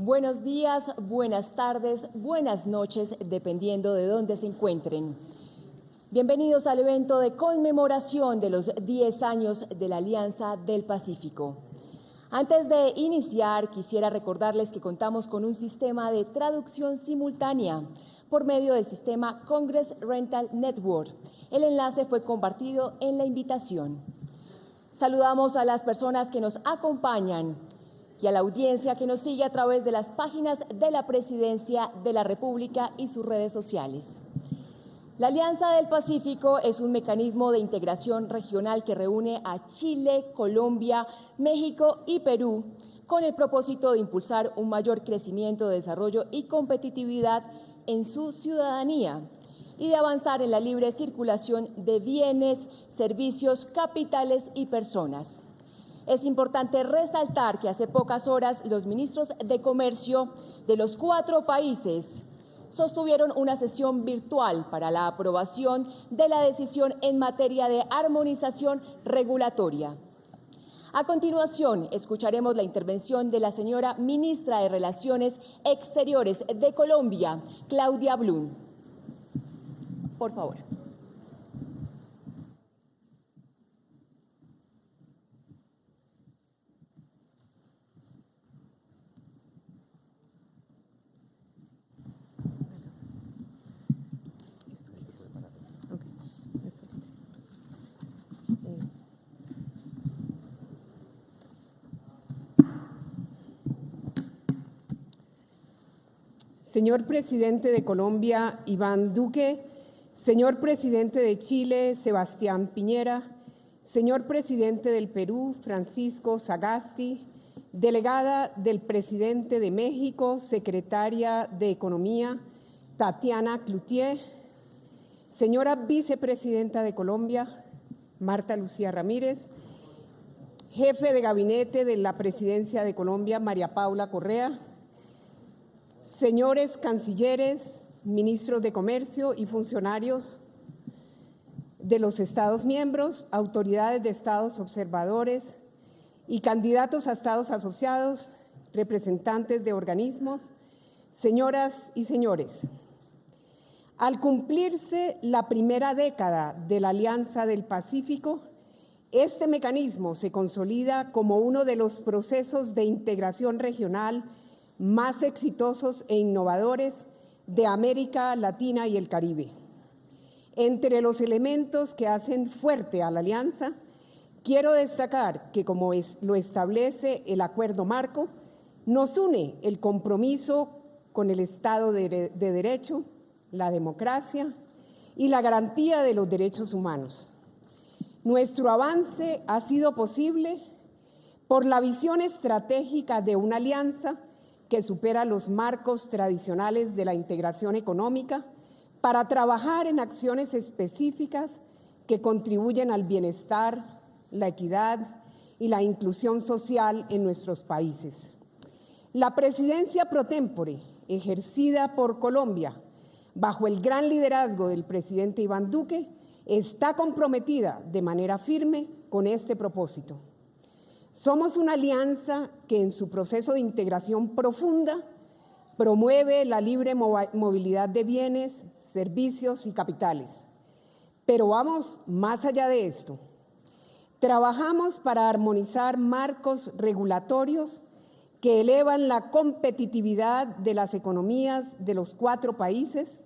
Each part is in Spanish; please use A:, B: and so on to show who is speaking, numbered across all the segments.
A: Buenos días, buenas tardes, buenas noches, dependiendo de dónde se encuentren. Bienvenidos al evento de conmemoración de los 10 años de la Alianza del Pacífico. Antes de iniciar, quisiera recordarles que contamos con un sistema de traducción simultánea por medio del sistema Congress Rental Network. El enlace fue compartido en la invitación. Saludamos a las personas que nos acompañan y a la audiencia que nos sigue a través de las páginas de la Presidencia de la República y sus redes sociales. La Alianza del Pacífico es un mecanismo de integración regional que reúne a Chile, Colombia, México y Perú con el propósito de impulsar un mayor crecimiento, desarrollo y competitividad en su ciudadanía y de avanzar en la libre circulación de bienes, servicios, capitales y personas. Es importante resaltar que hace pocas horas los ministros de Comercio de los 4 países sostuvieron una sesión virtual para la aprobación de la decisión en materia de armonización regulatoria. A continuación, escucharemos la intervención de la señora ministra de Relaciones Exteriores de Colombia, Claudia Blum. Por favor.
B: Señor presidente de Colombia, Iván Duque, señor presidente de Chile, Sebastián Piñera, señor presidente del Perú, Francisco Sagasti, delegada del presidente de México, secretaria de Economía, Tatiana Cloutier, señora vicepresidenta de Colombia, Marta Lucía Ramírez, jefe de gabinete de la presidencia de Colombia, María Paula Correa, señores cancilleres, ministros de Comercio y funcionarios de los Estados miembros, autoridades de Estados observadores y candidatos a Estados asociados, representantes de organismos, señoras y señores. Al cumplirse la primera década de la Alianza del Pacífico, este mecanismo se consolida como uno de los procesos de integración regional más exitosos e innovadores de América Latina y el Caribe. Entre los elementos que hacen fuerte a la alianza, quiero destacar que, como lo establece el Acuerdo Marco, nos une el compromiso con el Estado de Derecho, la democracia y la garantía de los derechos humanos. Nuestro avance ha sido posible por la visión estratégica de una alianza que supera los marcos tradicionales de la integración económica para trabajar en acciones específicas que contribuyen al bienestar, la equidad y la inclusión social en nuestros países. La presidencia pro tempore, ejercida por Colombia, bajo el gran liderazgo del presidente Iván Duque, está comprometida de manera firme con este propósito. Somos una alianza que en su proceso de integración profunda promueve la libre movilidad de bienes, servicios y capitales. Pero vamos más allá de esto. Trabajamos para armonizar marcos regulatorios que elevan la competitividad de las economías de los 4 países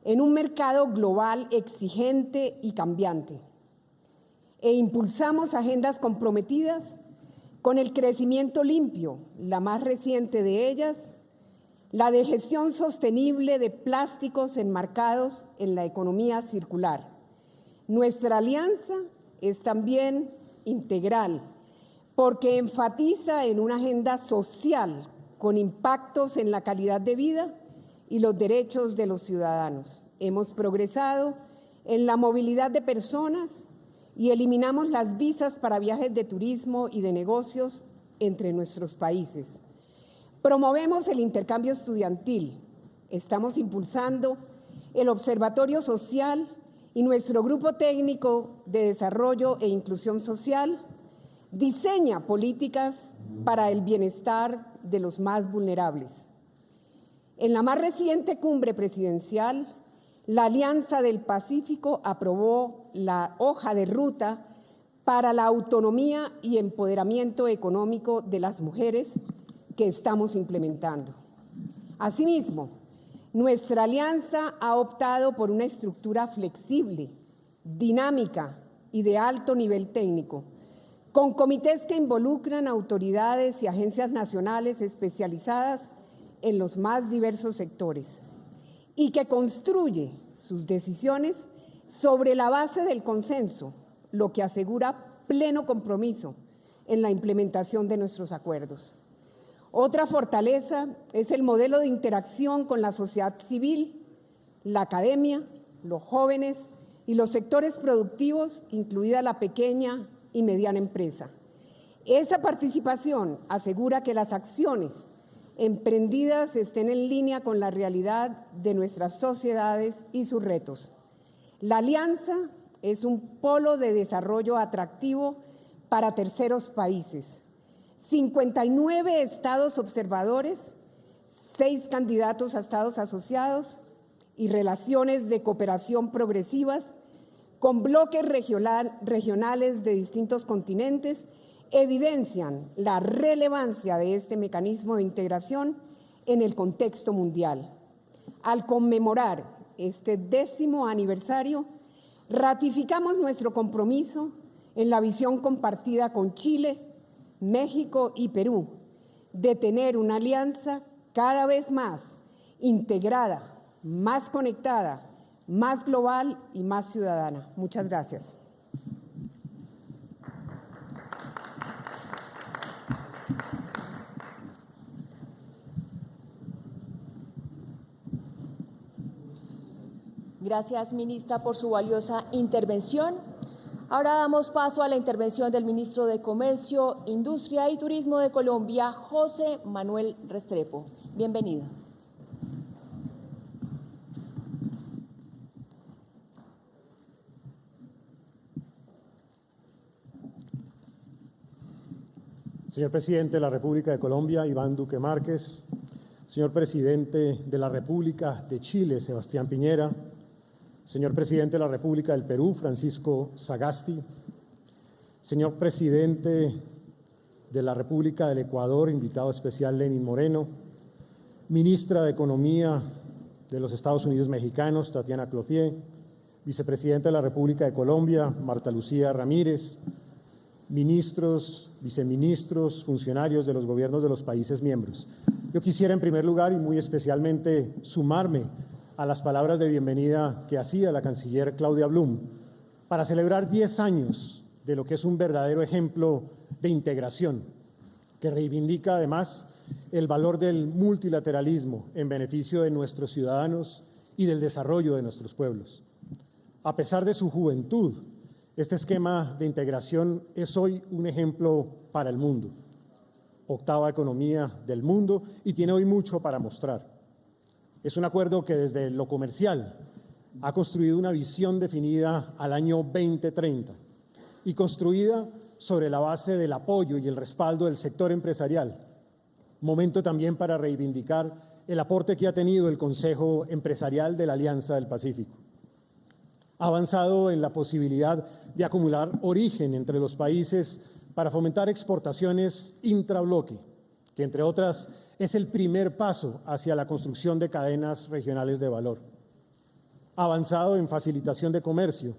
B: en un mercado global exigente y cambiante. E impulsamos agendas comprometidas con el crecimiento limpio, la más reciente de ellas, la de gestión sostenible de plásticos enmarcados en la economía circular. Nuestra alianza es también integral, porque enfatiza en una agenda social con impactos en la calidad de vida y los derechos de los ciudadanos. Hemos progresado en la movilidad de personas y eliminamos las visas para viajes de turismo y de negocios entre nuestros países. Promovemos el intercambio estudiantil. Estamos impulsando el Observatorio Social y nuestro Grupo Técnico de Desarrollo e Inclusión Social diseña políticas para el bienestar de los más vulnerables. En la más reciente cumbre presidencial, la Alianza del Pacífico aprobó la hoja de ruta para la autonomía y empoderamiento económico de las mujeres que estamos implementando. Asimismo, nuestra alianza ha optado por una estructura flexible, dinámica y de alto nivel técnico, con comités que involucran autoridades y agencias nacionales especializadas en los más diversos sectores y que construye sus decisiones sobre la base del consenso, lo que asegura pleno compromiso en la implementación de nuestros acuerdos. Otra fortaleza es el modelo de interacción con la sociedad civil, la academia, los jóvenes y los sectores productivos, incluida la pequeña y mediana empresa. Esa participación asegura que las acciones emprendidas estén en línea con la realidad de nuestras sociedades y sus retos. La alianza es un polo de desarrollo atractivo para terceros países. 59 estados observadores, 6 candidatos a estados asociados y relaciones de cooperación progresivas con bloques regionales de distintos continentes evidencian la relevancia de este mecanismo de integración en el contexto mundial. Al conmemorar este 10º aniversario, ratificamos nuestro compromiso en la visión compartida con Chile, México y Perú de tener una alianza cada vez más integrada, más conectada, más global y más ciudadana. Muchas gracias.
A: Gracias, ministra, por su valiosa intervención. Ahora damos paso a la intervención del ministro de Comercio, Industria y Turismo de Colombia, José Manuel Restrepo. Bienvenido.
C: Señor Presidente de la República de Colombia, Iván Duque Márquez, señor Presidente de la República de Chile, Sebastián Piñera, señor Presidente de la República del Perú, Francisco Sagasti, señor Presidente de la República del Ecuador, invitado especial Lenín Moreno, Ministra de Economía de los Estados Unidos Mexicanos, Tatiana Clouthier, Vicepresidenta de la República de Colombia, Marta Lucía Ramírez, ministros, viceministros, funcionarios de los gobiernos de los países miembros. Yo quisiera en primer lugar y muy especialmente sumarme a las palabras de bienvenida que hacía la canciller Claudia Blum para celebrar 10 años de lo que es un verdadero ejemplo de integración, que reivindica además el valor del multilateralismo en beneficio de nuestros ciudadanos y del desarrollo de nuestros pueblos. A pesar de su juventud, este esquema de integración es hoy un ejemplo para el mundo, octava economía del mundo y tiene hoy mucho para mostrar. Es un acuerdo que desde lo comercial ha construido una visión definida al año 2030 y construida sobre la base del apoyo y el respaldo del sector empresarial. Momento también para reivindicar el aporte que ha tenido el Consejo Empresarial de la Alianza del Pacífico. Ha avanzado en la posibilidad de acumular origen entre los países para fomentar exportaciones intrabloque, que entre otras es el primer paso hacia la construcción de cadenas regionales de valor. Ha avanzado en facilitación de comercio,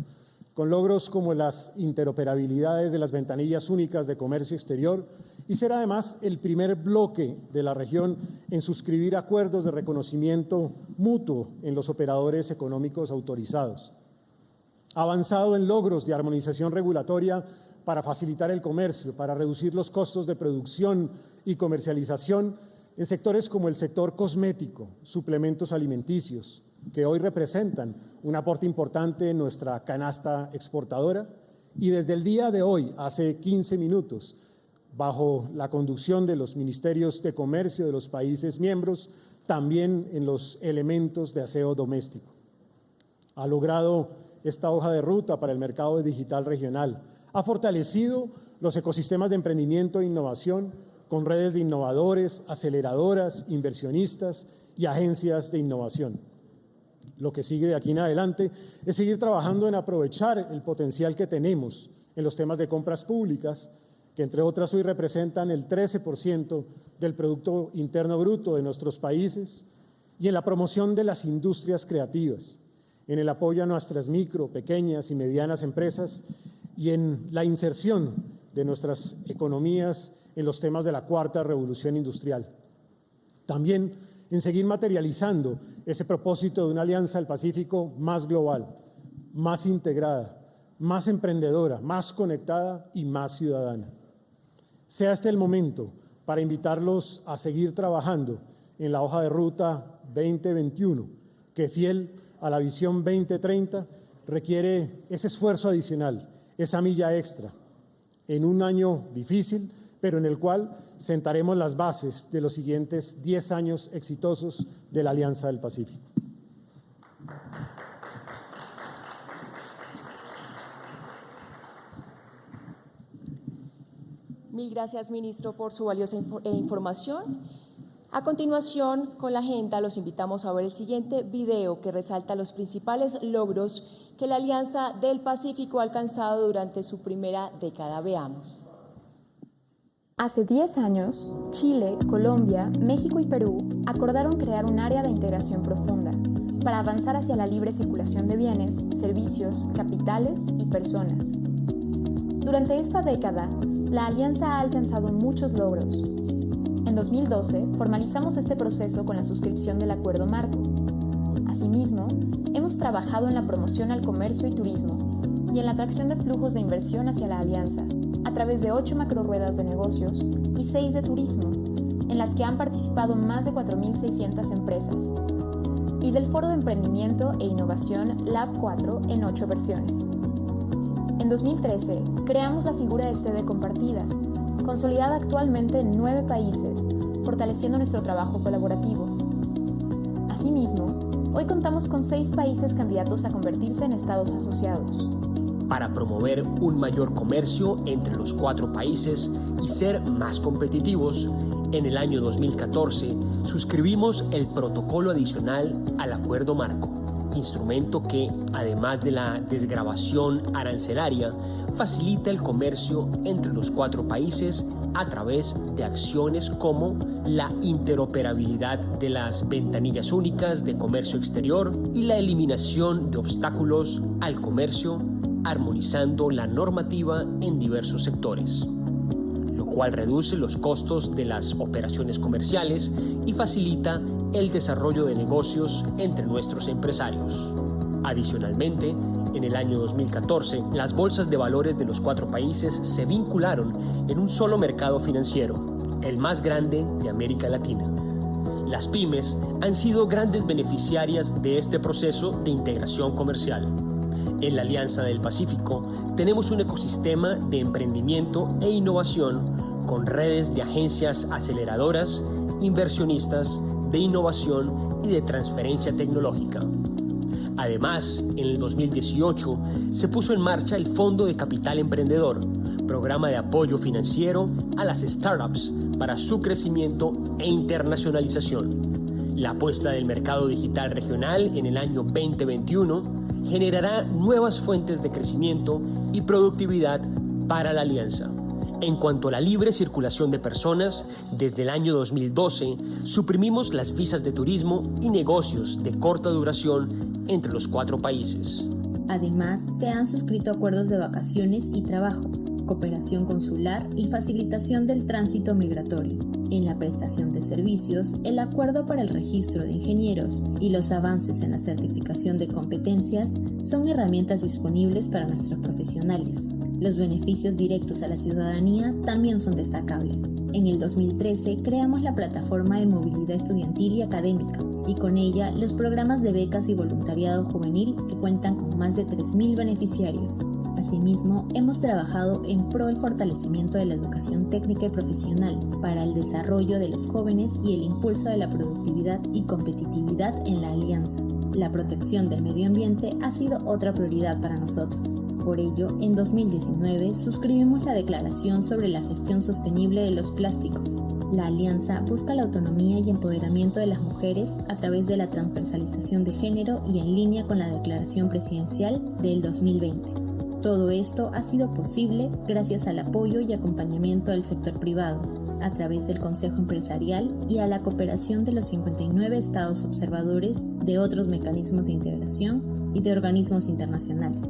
C: con logros como las interoperabilidades de las ventanillas únicas de comercio exterior y será además el primer bloque de la región en suscribir acuerdos de reconocimiento mutuo en los operadores económicos autorizados. Ha avanzado en logros de armonización regulatoria para facilitar el comercio, para reducir los costos de producción y comercialización en sectores como el sector cosmético, suplementos alimenticios, que hoy representan un aporte importante en nuestra canasta exportadora, y desde el día de hoy, hace 15 minutos, bajo la conducción de los ministerios de comercio de los países miembros, también en los elementos de aseo doméstico. Ha logrado esta hoja de ruta para el mercado digital regional, ha fortalecido los ecosistemas de emprendimiento e innovación con redes de innovadores, aceleradoras, inversionistas y agencias de innovación. Lo que sigue de aquí en adelante es seguir trabajando en aprovechar el potencial que tenemos en los temas de compras públicas, que entre otras hoy representan el 13% del Producto Interno Bruto de nuestros países, y en la promoción de las industrias creativas, en el apoyo a nuestras micro, pequeñas y medianas empresas y en la inserción de nuestras economías en los temas de la cuarta revolución industrial. También en seguir materializando ese propósito de una alianza del Pacífico más global, más integrada, más emprendedora, más conectada y más ciudadana. Sea este el momento para invitarlos a seguir trabajando en la hoja de ruta 2021, que fiel a la visión 2030 requiere ese esfuerzo adicional, esa milla extra, en un año difícil, pero en el cual sentaremos las bases de los siguientes 10 años exitosos de la Alianza del Pacífico.
A: Mil gracias, ministro, por su valiosa información. A continuación, con la agenda, los invitamos a ver el siguiente video que resalta los principales logros que la Alianza del Pacífico ha alcanzado durante su primera década. Veamos.
D: Hace 10 años, Chile, Colombia, México y Perú acordaron crear un área de integración profunda para avanzar hacia la libre circulación de bienes, servicios, capitales y personas. Durante esta década, la Alianza ha alcanzado muchos logros. En 2012, formalizamos este proceso con la suscripción del Acuerdo Marco. Asimismo, hemos trabajado en la promoción al comercio y turismo y en la atracción de flujos de inversión hacia la Alianza, a través de 8 macroruedas de negocios y 6 de turismo, en las que han participado más de 4.600 empresas, y del Foro de Emprendimiento e Innovación Lab 4 en 8 versiones. En 2013, creamos la figura de sede compartida, consolidada actualmente en 9 países, fortaleciendo nuestro trabajo colaborativo. Asimismo, hoy contamos con 6 países candidatos a convertirse en estados asociados.
E: Para promover un mayor comercio entre los 4 países y ser más competitivos, en el año 2014 suscribimos el protocolo adicional al Acuerdo Marco, instrumento que, además de la desgravación arancelaria, facilita el comercio entre los 4 países a través de acciones como la interoperabilidad de las ventanillas únicas de comercio exterior y la eliminación de obstáculos al comercio, armonizando la normativa en diversos sectores, lo cual reduce los costos de las operaciones comerciales y facilita el desarrollo de negocios entre nuestros empresarios. Adicionalmente, en el año 2014, las bolsas de valores de los 4 países se vincularon en un solo mercado financiero, el más grande de América Latina. Las pymes han sido grandes beneficiarias de este proceso de integración comercial. En la Alianza del Pacífico tenemos un ecosistema de emprendimiento e innovación con redes de agencias aceleradoras, inversionistas, de innovación y de transferencia tecnológica. Además, en el 2018 se puso en marcha el Fondo de Capital Emprendedor, programa de apoyo financiero a las startups para su crecimiento e internacionalización. La apuesta del mercado digital regional en el año 2021 generará nuevas fuentes de crecimiento y productividad para la Alianza. En cuanto a la libre circulación de personas, desde el año 2012 suprimimos las visas de turismo y negocios de corta duración entre los 4 países.
F: Además, se han suscrito acuerdos de vacaciones y trabajo, cooperación consular y facilitación del tránsito migratorio. En la prestación de servicios, el acuerdo para el registro de ingenieros y los avances en la certificación de competencias son herramientas disponibles para nuestros profesionales. Los beneficios directos a la ciudadanía también son destacables. En el 2013 creamos la plataforma de movilidad estudiantil y académica, y con ella los programas de becas y voluntariado juvenil que cuentan con más de 3.000 beneficiarios. Asimismo, hemos trabajado en pro del fortalecimiento de la educación técnica y profesional para el desarrollo desarrollo de los jóvenes y el impulso de la productividad y competitividad en la alianza. La protección del medio ambiente ha sido otra prioridad para nosotros. Por ello, en 2019 suscribimos la Declaración sobre la Gestión Sostenible de los Plásticos. La alianza busca la autonomía y empoderamiento de las mujeres a través de la transversalización de género y en línea con la Declaración Presidencial del 2020. Todo esto ha sido posible gracias al apoyo y acompañamiento del sector privado, a través del Consejo Empresarial y a la cooperación de los 59 estados observadores de otros mecanismos de integración y de organismos internacionales.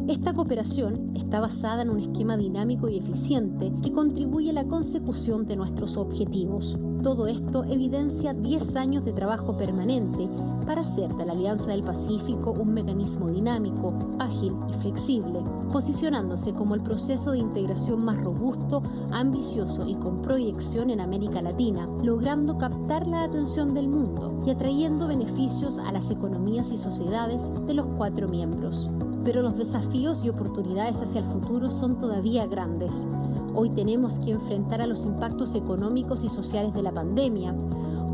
G: Esta cooperación está basada en un esquema dinámico y eficiente que contribuye a la consecución de nuestros objetivos. Todo esto evidencia 10 años de trabajo permanente para hacer de la Alianza del Pacífico un mecanismo dinámico, ágil y flexible, posicionándose como el proceso de integración más robusto, ambicioso y con proyección en América Latina, logrando captar la atención del mundo y atrayendo beneficios a las economías y sociedades de los 4 miembros. Pero los desafíos y oportunidades hacia el futuro son todavía grandes. Hoy tenemos que enfrentar a los impactos económicos y sociales de la pandemia.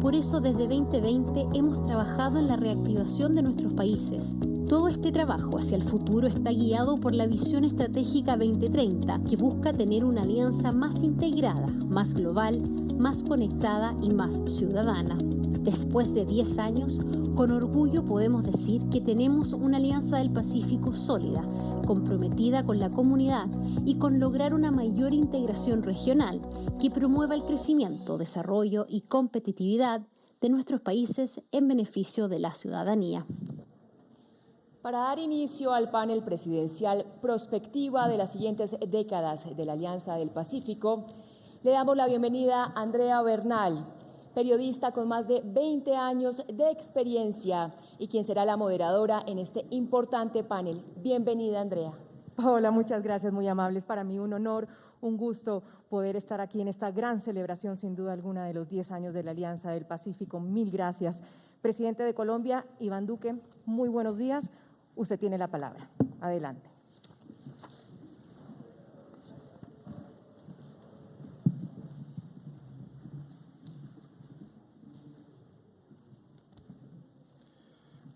G: Por eso, desde 2020 hemos trabajado en la reactivación de nuestros países. Todo este trabajo hacia el futuro está guiado por la Visión Estratégica 2030, que busca tener una alianza más integrada, más global, más conectada y más ciudadana. Después de 10 años, con orgullo podemos decir que tenemos una Alianza del Pacífico sólida, comprometida con la comunidad y con lograr una mayor integración regional que promueva el crecimiento, desarrollo y competitividad de nuestros países en beneficio de la ciudadanía.
A: Para dar inicio al panel presidencial Prospectiva de las siguientes décadas de la Alianza del Pacífico, le damos la bienvenida a Andrea Bernal, periodista con más de 20 años de experiencia y quien será la moderadora en este importante panel. Bienvenida, Andrea.
H: Hola, muchas gracias, muy amables. Para mí un honor, un gusto poder estar aquí en esta gran celebración, sin duda alguna, de los 10 años de la Alianza del Pacífico. Mil gracias. Presidente de Colombia, Iván Duque, muy buenos días. Usted tiene la palabra. Adelante.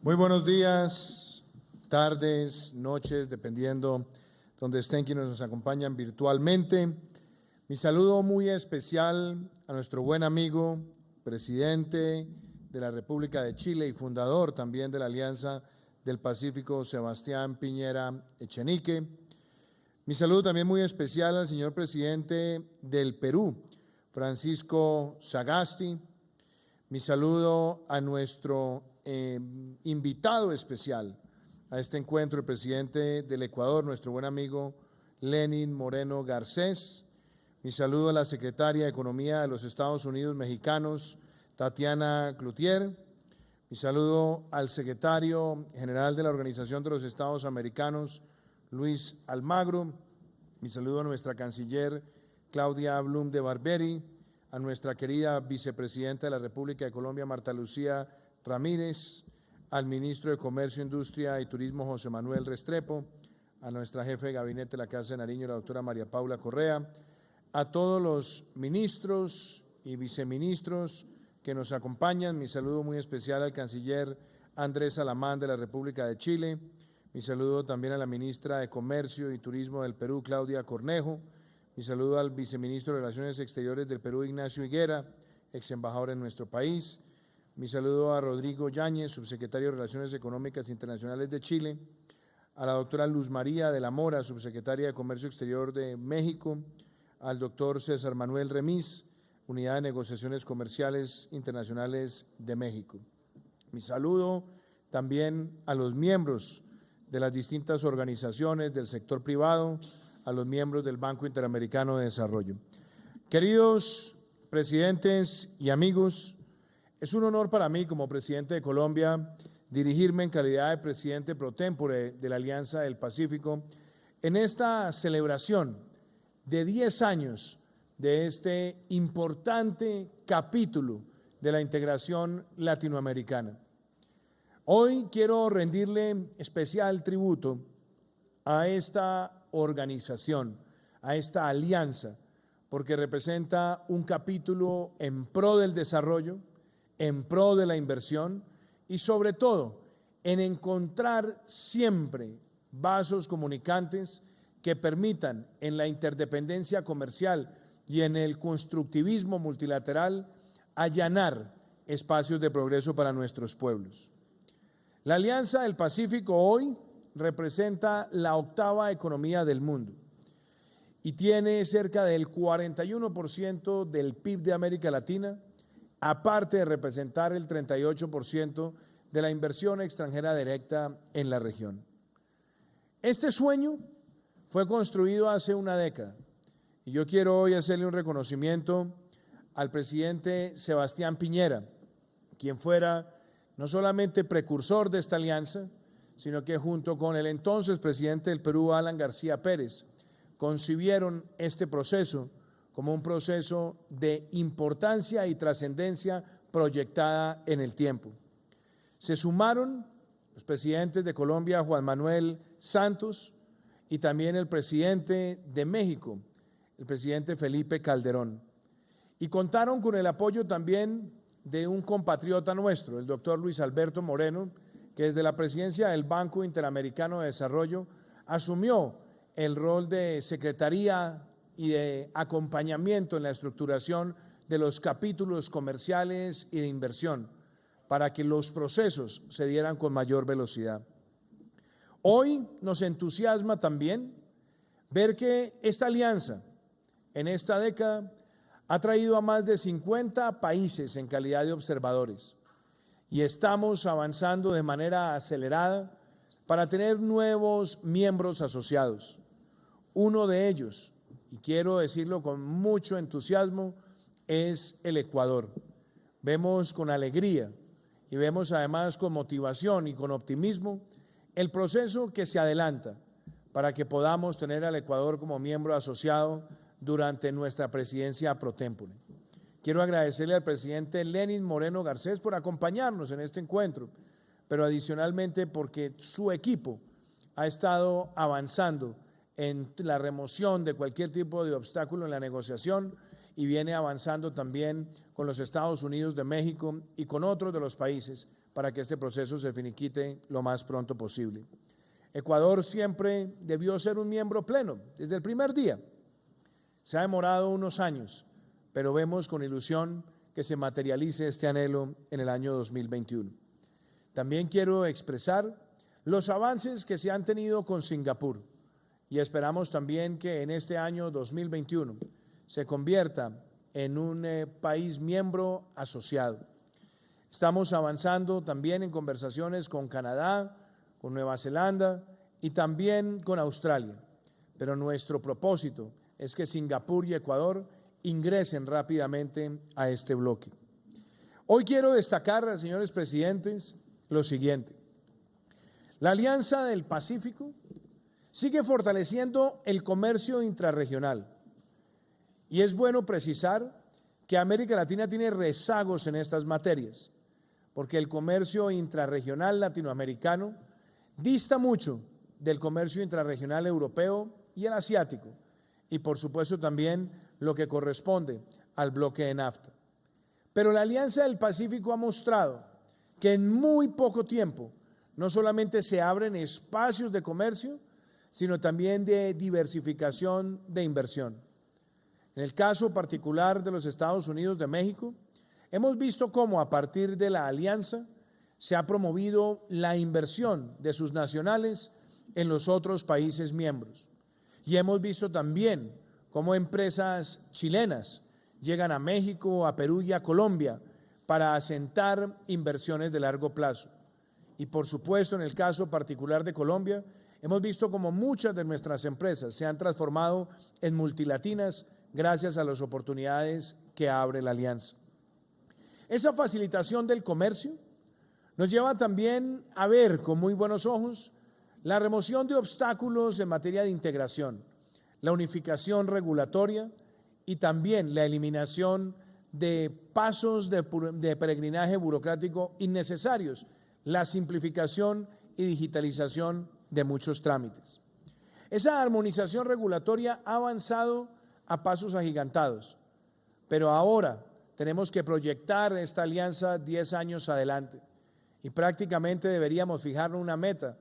I: Muy buenos días, tardes, noches, dependiendo donde estén quienes nos acompañan virtualmente. Mi saludo muy especial a nuestro buen amigo, presidente de la República de Chile y fundador también de la Alianza del Pacífico, Sebastián Piñera Echenique. Mi saludo también muy especial al señor presidente del Perú, Francisco Sagasti. Mi saludo a nuestro invitado especial a este encuentro, el presidente del Ecuador, nuestro buen amigo Lenín Moreno Garcés. Mi saludo a la secretaria de Economía de los Estados Unidos mexicanos, Tatiana Cloutier. Mi saludo al secretario general de la Organización de los Estados Americanos, Luis Almagro. Mi saludo a nuestra canciller Claudia Blum de Barberi, a nuestra querida vicepresidenta de la República de Colombia, Marta Lucía Ramírez, al ministro de Comercio, Industria y Turismo, José Manuel Restrepo, a nuestra jefe de gabinete de la Casa de Nariño, la doctora María Paula Correa, a todos los ministros y viceministros que nos acompañan. Mi saludo muy especial al canciller Andrés Salamán de la República de Chile. Mi saludo también a la ministra de Comercio y Turismo del Perú, Claudia Cornejo. Mi saludo al viceministro de Relaciones Exteriores del Perú, Ignacio Higuera, ex embajador en nuestro país. Mi saludo a Rodrigo Yáñez, subsecretario de Relaciones Económicas Internacionales de Chile, a la doctora Luz María de la Mora, subsecretaria de Comercio Exterior de México, al doctor César Manuel Remis, Unidad de Negociaciones Comerciales Internacionales de México. Mi saludo también a los miembros de las distintas organizaciones del sector privado, a los miembros del Banco Interamericano de Desarrollo. Queridos presidentes y amigos, es un honor para mí como presidente de Colombia dirigirme en calidad de presidente pro tempore de la Alianza del Pacífico en esta celebración de 10 años de este importante capítulo de la integración latinoamericana. Hoy quiero rendirle especial tributo a esta organización, a esta alianza, porque representa un capítulo en pro del desarrollo, en pro de la inversión y sobre todo en encontrar siempre vasos comunicantes que permitan en la interdependencia comercial y en el constructivismo multilateral allanar espacios de progreso para nuestros pueblos. La Alianza del Pacífico hoy representa la octava economía del mundo y tiene cerca del 41% del PIB de América Latina, aparte de representar el 38% de la inversión extranjera directa en la región. Este sueño fue construido hace una década y yo quiero hoy hacerle un reconocimiento al presidente Sebastián Piñera, quien fuera no solamente precursor de esta alianza, sino que junto con el entonces presidente del Perú, Alan García Pérez, concibieron este proceso como un proceso de importancia y trascendencia proyectada en el tiempo. Se sumaron los presidentes de Colombia, Juan Manuel Santos, y también el presidente de México, el presidente Felipe Calderón. Y contaron con el apoyo también de un compatriota nuestro, el doctor Luis Alberto Moreno, que desde la presidencia del Banco Interamericano de Desarrollo asumió el rol de secretaría y de acompañamiento en la estructuración de los capítulos comerciales y de inversión para que los procesos se dieran con mayor velocidad. Hoy nos entusiasma también ver que esta alianza en esta década ha traído a más de 50 países en calidad de observadores y estamos avanzando de manera acelerada para tener nuevos miembros asociados. Uno de ellos, y quiero decirlo con mucho entusiasmo, es el Ecuador. Vemos con alegría y vemos además con motivación y con optimismo el proceso que se adelanta para que podamos tener al Ecuador como miembro asociado durante nuestra presidencia pro tempore. Quiero agradecerle al presidente Lenín Moreno Garcés por acompañarnos en este encuentro, pero adicionalmente porque su equipo ha estado avanzando en la remoción de cualquier tipo de obstáculo en la negociación y viene avanzando también con los Estados Unidos de México y con otros de los países para que este proceso se finiquite lo más pronto posible. Ecuador siempre debió ser un miembro pleno desde el primer día. Se ha demorado unos años, pero vemos con ilusión que se materialice este anhelo en el año 2021. También quiero expresar los avances que se han tenido con Singapur y esperamos también que en este año 2021 se convierta en un país miembro asociado. Estamos avanzando también en conversaciones con Canadá, con Nueva Zelanda y también con Australia, pero nuestro propósito es que Singapur y Ecuador ingresen rápidamente a este bloque. Hoy quiero destacar, señores presidentes, lo siguiente. La Alianza del Pacífico sigue fortaleciendo el comercio intrarregional y es bueno precisar que América Latina tiene rezagos en estas materias, porque el comercio intrarregional latinoamericano dista mucho del comercio intrarregional europeo y el asiático, y por supuesto también lo que corresponde al bloque de NAFTA. Pero la Alianza del Pacífico ha mostrado que en muy poco tiempo no solamente se abren espacios de comercio, sino también de diversificación de inversión. En el caso particular de los Estados Unidos de México, hemos visto cómo a partir de la alianza se ha promovido la inversión de sus nacionales en los otros países miembros. Y hemos visto también cómo empresas chilenas llegan a México, a Perú y a Colombia para asentar inversiones de largo plazo. Y por supuesto, en el caso particular de Colombia, hemos visto cómo muchas de nuestras empresas se han transformado en multilatinas gracias a las oportunidades que abre la alianza. Esa facilitación del comercio nos lleva también a ver con muy buenos ojos la remoción de obstáculos en materia de integración, la unificación regulatoria y también la eliminación de pasos de peregrinaje burocrático innecesarios, la simplificación y digitalización de muchos trámites. Esa armonización regulatoria ha avanzado a pasos agigantados, pero ahora tenemos que proyectar esta alianza 10 años adelante y prácticamente deberíamos fijarnos una meta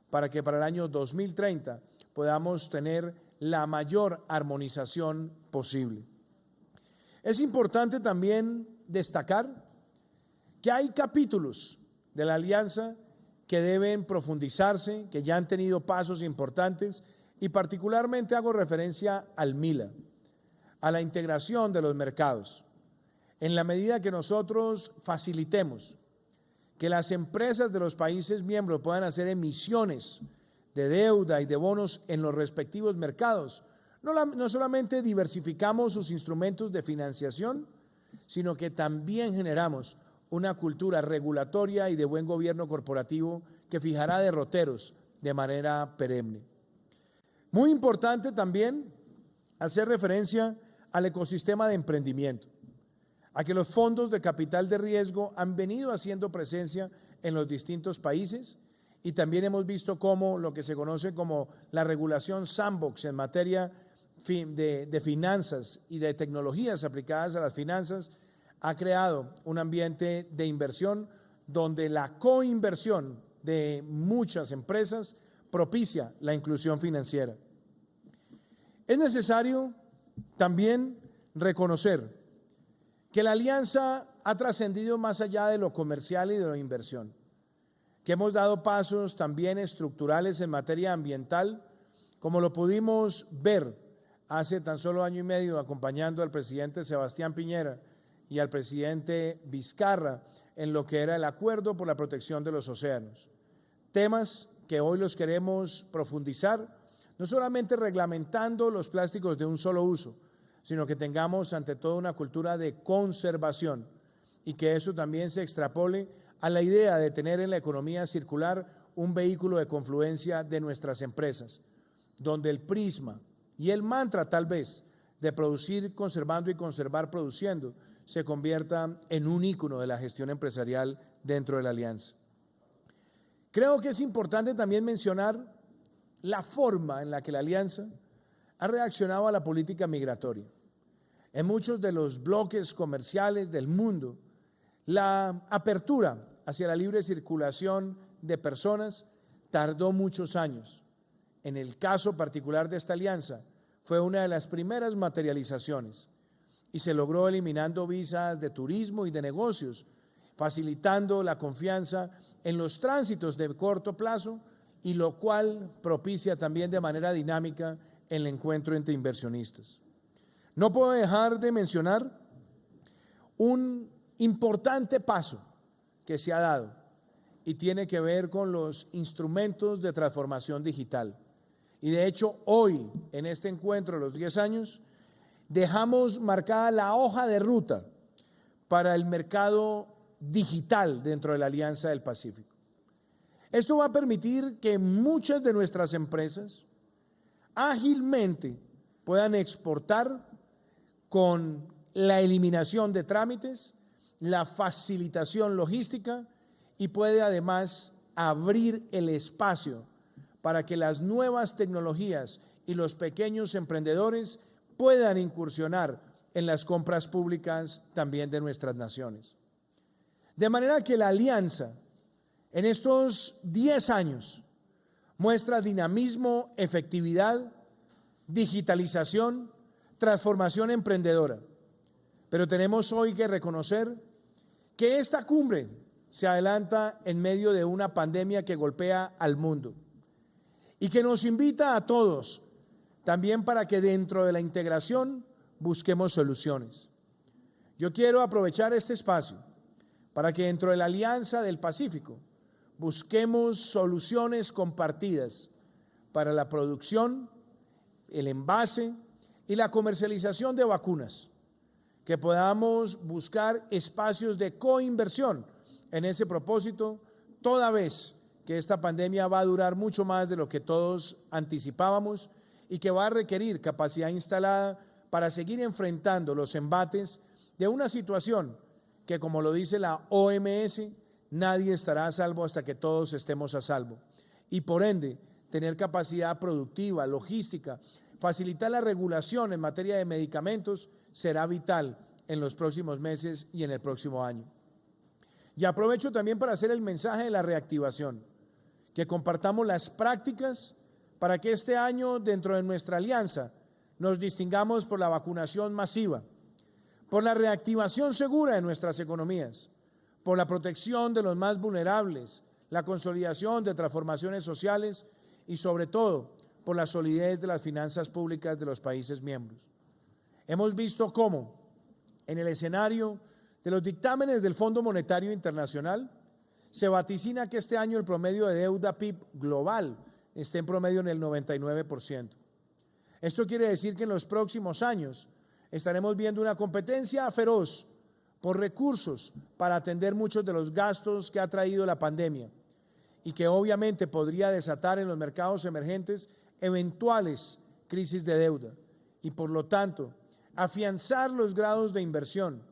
I: para que para el año 2030 podamos tener la mayor armonización posible. Es importante también destacar que hay capítulos de la alianza que deben profundizarse, que ya han tenido pasos importantes, y particularmente hago referencia al MILA, a la integración de los mercados. En la medida que nosotros facilitemos que las empresas de los países miembros puedan hacer emisiones de deuda y de bonos en los respectivos mercados, no solamente diversificamos sus instrumentos de financiación, sino que también generamos una cultura regulatoria y de buen gobierno corporativo que fijará derroteros de manera perenne. Muy importante también hacer referencia al ecosistema de emprendimiento, a que los fondos de capital de riesgo han venido haciendo presencia en los distintos países y también hemos visto cómo lo que se conoce como la regulación sandbox en materia de finanzas y de tecnologías aplicadas a las finanzas ha creado un ambiente de inversión donde la coinversión de muchas empresas propicia la inclusión financiera. Es necesario también reconocer que la alianza ha trascendido más allá de lo comercial y de la inversión, que hemos dado pasos también estructurales en materia ambiental, como lo pudimos ver hace tan solo año y medio acompañando al presidente Sebastián Piñera y al presidente Vizcarra en lo que era el Acuerdo por la Protección de los Océanos. Temas que hoy los queremos profundizar, no solamente reglamentando los plásticos de un solo uso, sino que tengamos ante todo una cultura de conservación y que eso también se extrapole a la idea de tener en la economía circular un vehículo de confluencia de nuestras empresas, donde el prisma y el mantra tal vez de producir conservando y conservar produciendo se convierta en un ícono de la gestión empresarial dentro de la alianza. Creo que es importante también mencionar la forma en la que la alianza ha reaccionado a la política migratoria. En muchos de los bloques comerciales del mundo, la apertura hacia la libre circulación de personas tardó muchos años. En el caso particular de esta alianza, fue una de las primeras materializaciones y se logró eliminando visas de turismo y de negocios, facilitando la confianza en los tránsitos de corto plazo y lo cual propicia también de manera dinámica el encuentro entre inversionistas. No puedo dejar de mencionar un importante paso que se ha dado y tiene que ver con los instrumentos de transformación digital. Y de hecho hoy, en este encuentro de los 10 años, dejamos marcada la hoja de ruta para el mercado digital dentro de la Alianza del Pacífico. Esto va a permitir que muchas de nuestras empresas ágilmente puedan exportar con la eliminación de trámites, la facilitación logística y puede además abrir el espacio para que las nuevas tecnologías y los pequeños emprendedores puedan incursionar en las compras públicas también de nuestras naciones. De manera que la alianza en estos 10 años muestra dinamismo, efectividad, digitalización, transformación emprendedora. Pero tenemos hoy que reconocer que esta cumbre se adelanta en medio de una pandemia que golpea al mundo y que nos invita a todos también para que dentro de la integración busquemos soluciones. Yo quiero aprovechar este espacio para que dentro de la Alianza del Pacífico busquemos soluciones compartidas para la producción, el envase y la comercialización de vacunas, que podamos buscar espacios de coinversión en ese propósito, toda vez que esta pandemia va a durar mucho más de lo que todos anticipábamos y que va a requerir capacidad instalada para seguir enfrentando los embates de una situación que, como lo dice la OMS, nadie estará a salvo hasta que todos estemos a salvo. Y por ende, tener capacidad productiva, logística, facilitar la regulación en materia de medicamentos será vital en los próximos meses y en el próximo año. Y aprovecho también para hacer el mensaje de la reactivación, que compartamos las prácticas para que este año dentro de nuestra alianza nos distingamos por la vacunación masiva, por la reactivación segura de nuestras economías, por la protección de los más vulnerables, la consolidación de transformaciones sociales y sobre todo por la solidez de las finanzas públicas de los países miembros. Hemos visto cómo en el escenario de los dictámenes del Fondo Monetario Internacional se vaticina que este año el promedio de deuda PIB global esté en promedio en el 99%. Esto quiere decir que en los próximos años estaremos viendo una competencia feroz por recursos para atender muchos de los gastos que ha traído la pandemia y que obviamente podría desatar en los mercados emergentes eventuales crisis de deuda y por lo tanto afianzar los grados de inversión,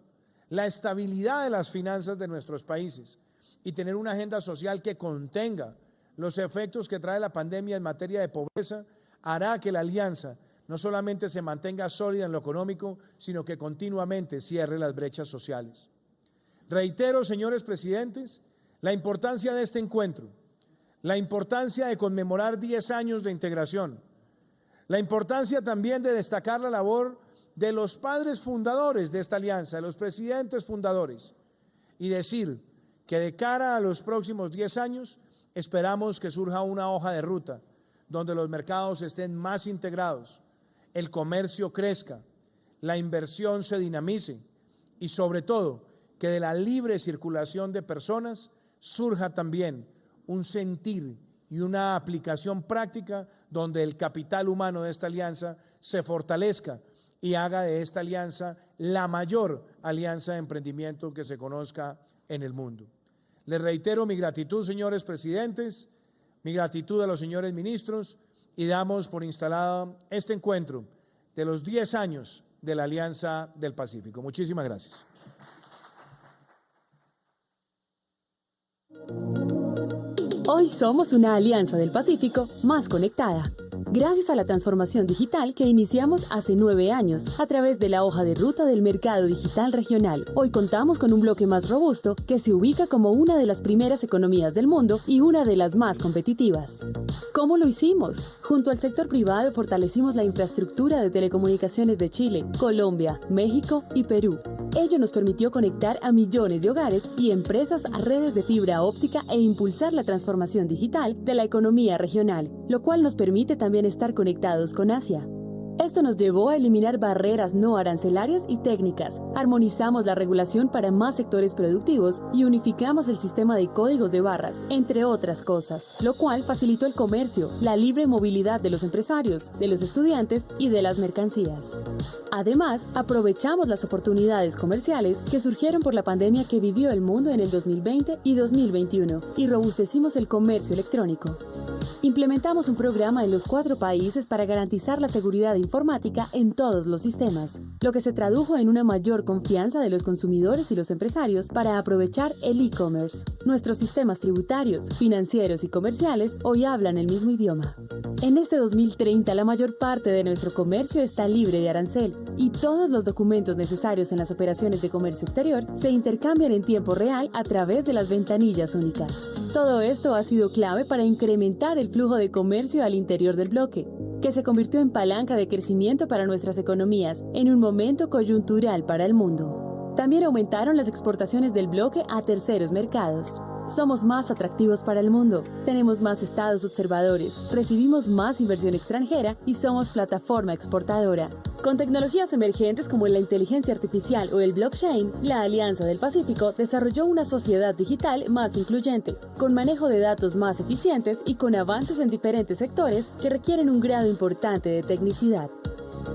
I: la estabilidad de las finanzas de nuestros países y tener una agenda social que contenga los efectos que trae la pandemia en materia de pobreza, hará que la alianza no solamente se mantenga sólida en lo económico, sino que continuamente cierre las brechas sociales. Reitero, señores presidentes, la importancia de este encuentro, la importancia de conmemorar 10 años de integración, la importancia también de destacar la labor de los padres fundadores de esta alianza, de los presidentes fundadores, y decir que de cara a los próximos 10 años esperamos que surja una hoja de ruta donde los mercados estén más integrados, el comercio crezca, la inversión se dinamice y sobre todo que de la libre circulación de personas surja también un sentir y una aplicación práctica donde el capital humano de esta alianza se fortalezca y haga de esta alianza la mayor alianza de emprendimiento que se conozca en el mundo. Les reitero mi gratitud, señores presidentes, mi gratitud a los señores ministros y damos por instalado este encuentro de los 10 años de la Alianza del Pacífico. Muchísimas gracias.
J: Hoy somos una Alianza del Pacífico más conectada. Gracias a la transformación digital que iniciamos hace 9 años a través de la hoja de ruta del mercado digital regional, hoy contamos con un bloque más robusto que se ubica como una de las primeras economías del mundo y una de las más competitivas. ¿Cómo lo hicimos? Junto al sector privado fortalecimos la infraestructura de telecomunicaciones de Chile, Colombia, México y Perú. Ello nos permitió conectar a millones de hogares y empresas a redes de fibra óptica e impulsar la transformación digital de la economía regional, lo cual nos permite también estar conectados con Asia. Esto nos llevó a eliminar barreras no arancelarias y técnicas, armonizamos la regulación para más sectores productivos y unificamos el sistema de códigos de barras, entre otras cosas, lo cual facilitó el comercio, la libre movilidad de los empresarios, de los estudiantes y de las mercancías. Además, aprovechamos las oportunidades comerciales que surgieron por la pandemia que vivió el mundo en el 2020 y 2021 y robustecimos el comercio electrónico. Implementamos un programa en los 4 países para garantizar la seguridad informática en todos los sistemas, lo que se tradujo en una mayor confianza de los consumidores y los empresarios para aprovechar el e-commerce. Nuestros sistemas tributarios, financieros y comerciales hoy hablan el mismo idioma. En este 2030, la mayor parte de nuestro comercio está libre de arancel y todos los documentos necesarios en las operaciones de comercio exterior se intercambian en tiempo real a través de las ventanillas únicas. Todo esto ha sido clave para incrementar el flujo de comercio al interior del bloque, que se convirtió en palanca de crecimiento para nuestras economías en un momento coyuntural para el mundo. También aumentaron las exportaciones del bloque a terceros mercados. Somos más atractivos para el mundo, tenemos más estados observadores, recibimos más inversión extranjera y somos plataforma exportadora. Con tecnologías emergentes como la inteligencia artificial o el blockchain, la Alianza del Pacífico desarrolló una sociedad digital más incluyente, con manejo de datos más eficientes y con avances en diferentes sectores que requieren un grado importante de tecnicidad.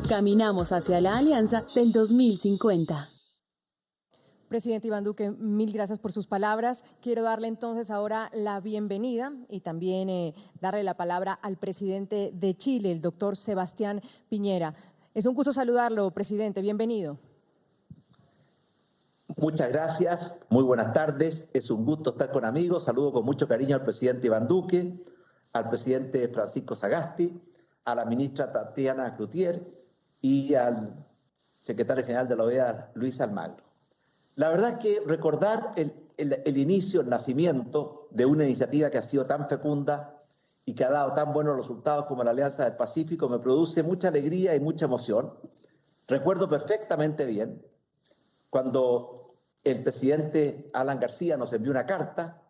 J: Caminamos hacia la Alianza del 2050.
H: Presidente Iván Duque, mil gracias por sus palabras. Quiero darle entonces ahora la bienvenida y también darle la palabra al presidente de Chile, el doctor Sebastián Piñera. Es un gusto saludarlo, presidente. Bienvenido.
K: Muchas gracias. Muy buenas tardes. Es un gusto estar con amigos. Saludo con mucho cariño al presidente Iván Duque, al presidente Francisco Sagasti, a la ministra Tatiana Cloutier y al secretario general de la OEA, Luis Almagro. La verdad es que recordar el inicio, el nacimiento de una iniciativa que ha sido tan fecunda y que ha dado tan buenos resultados como la Alianza del Pacífico me produce mucha alegría y mucha emoción. Recuerdo perfectamente bien cuando el presidente Alan García nos envió una carta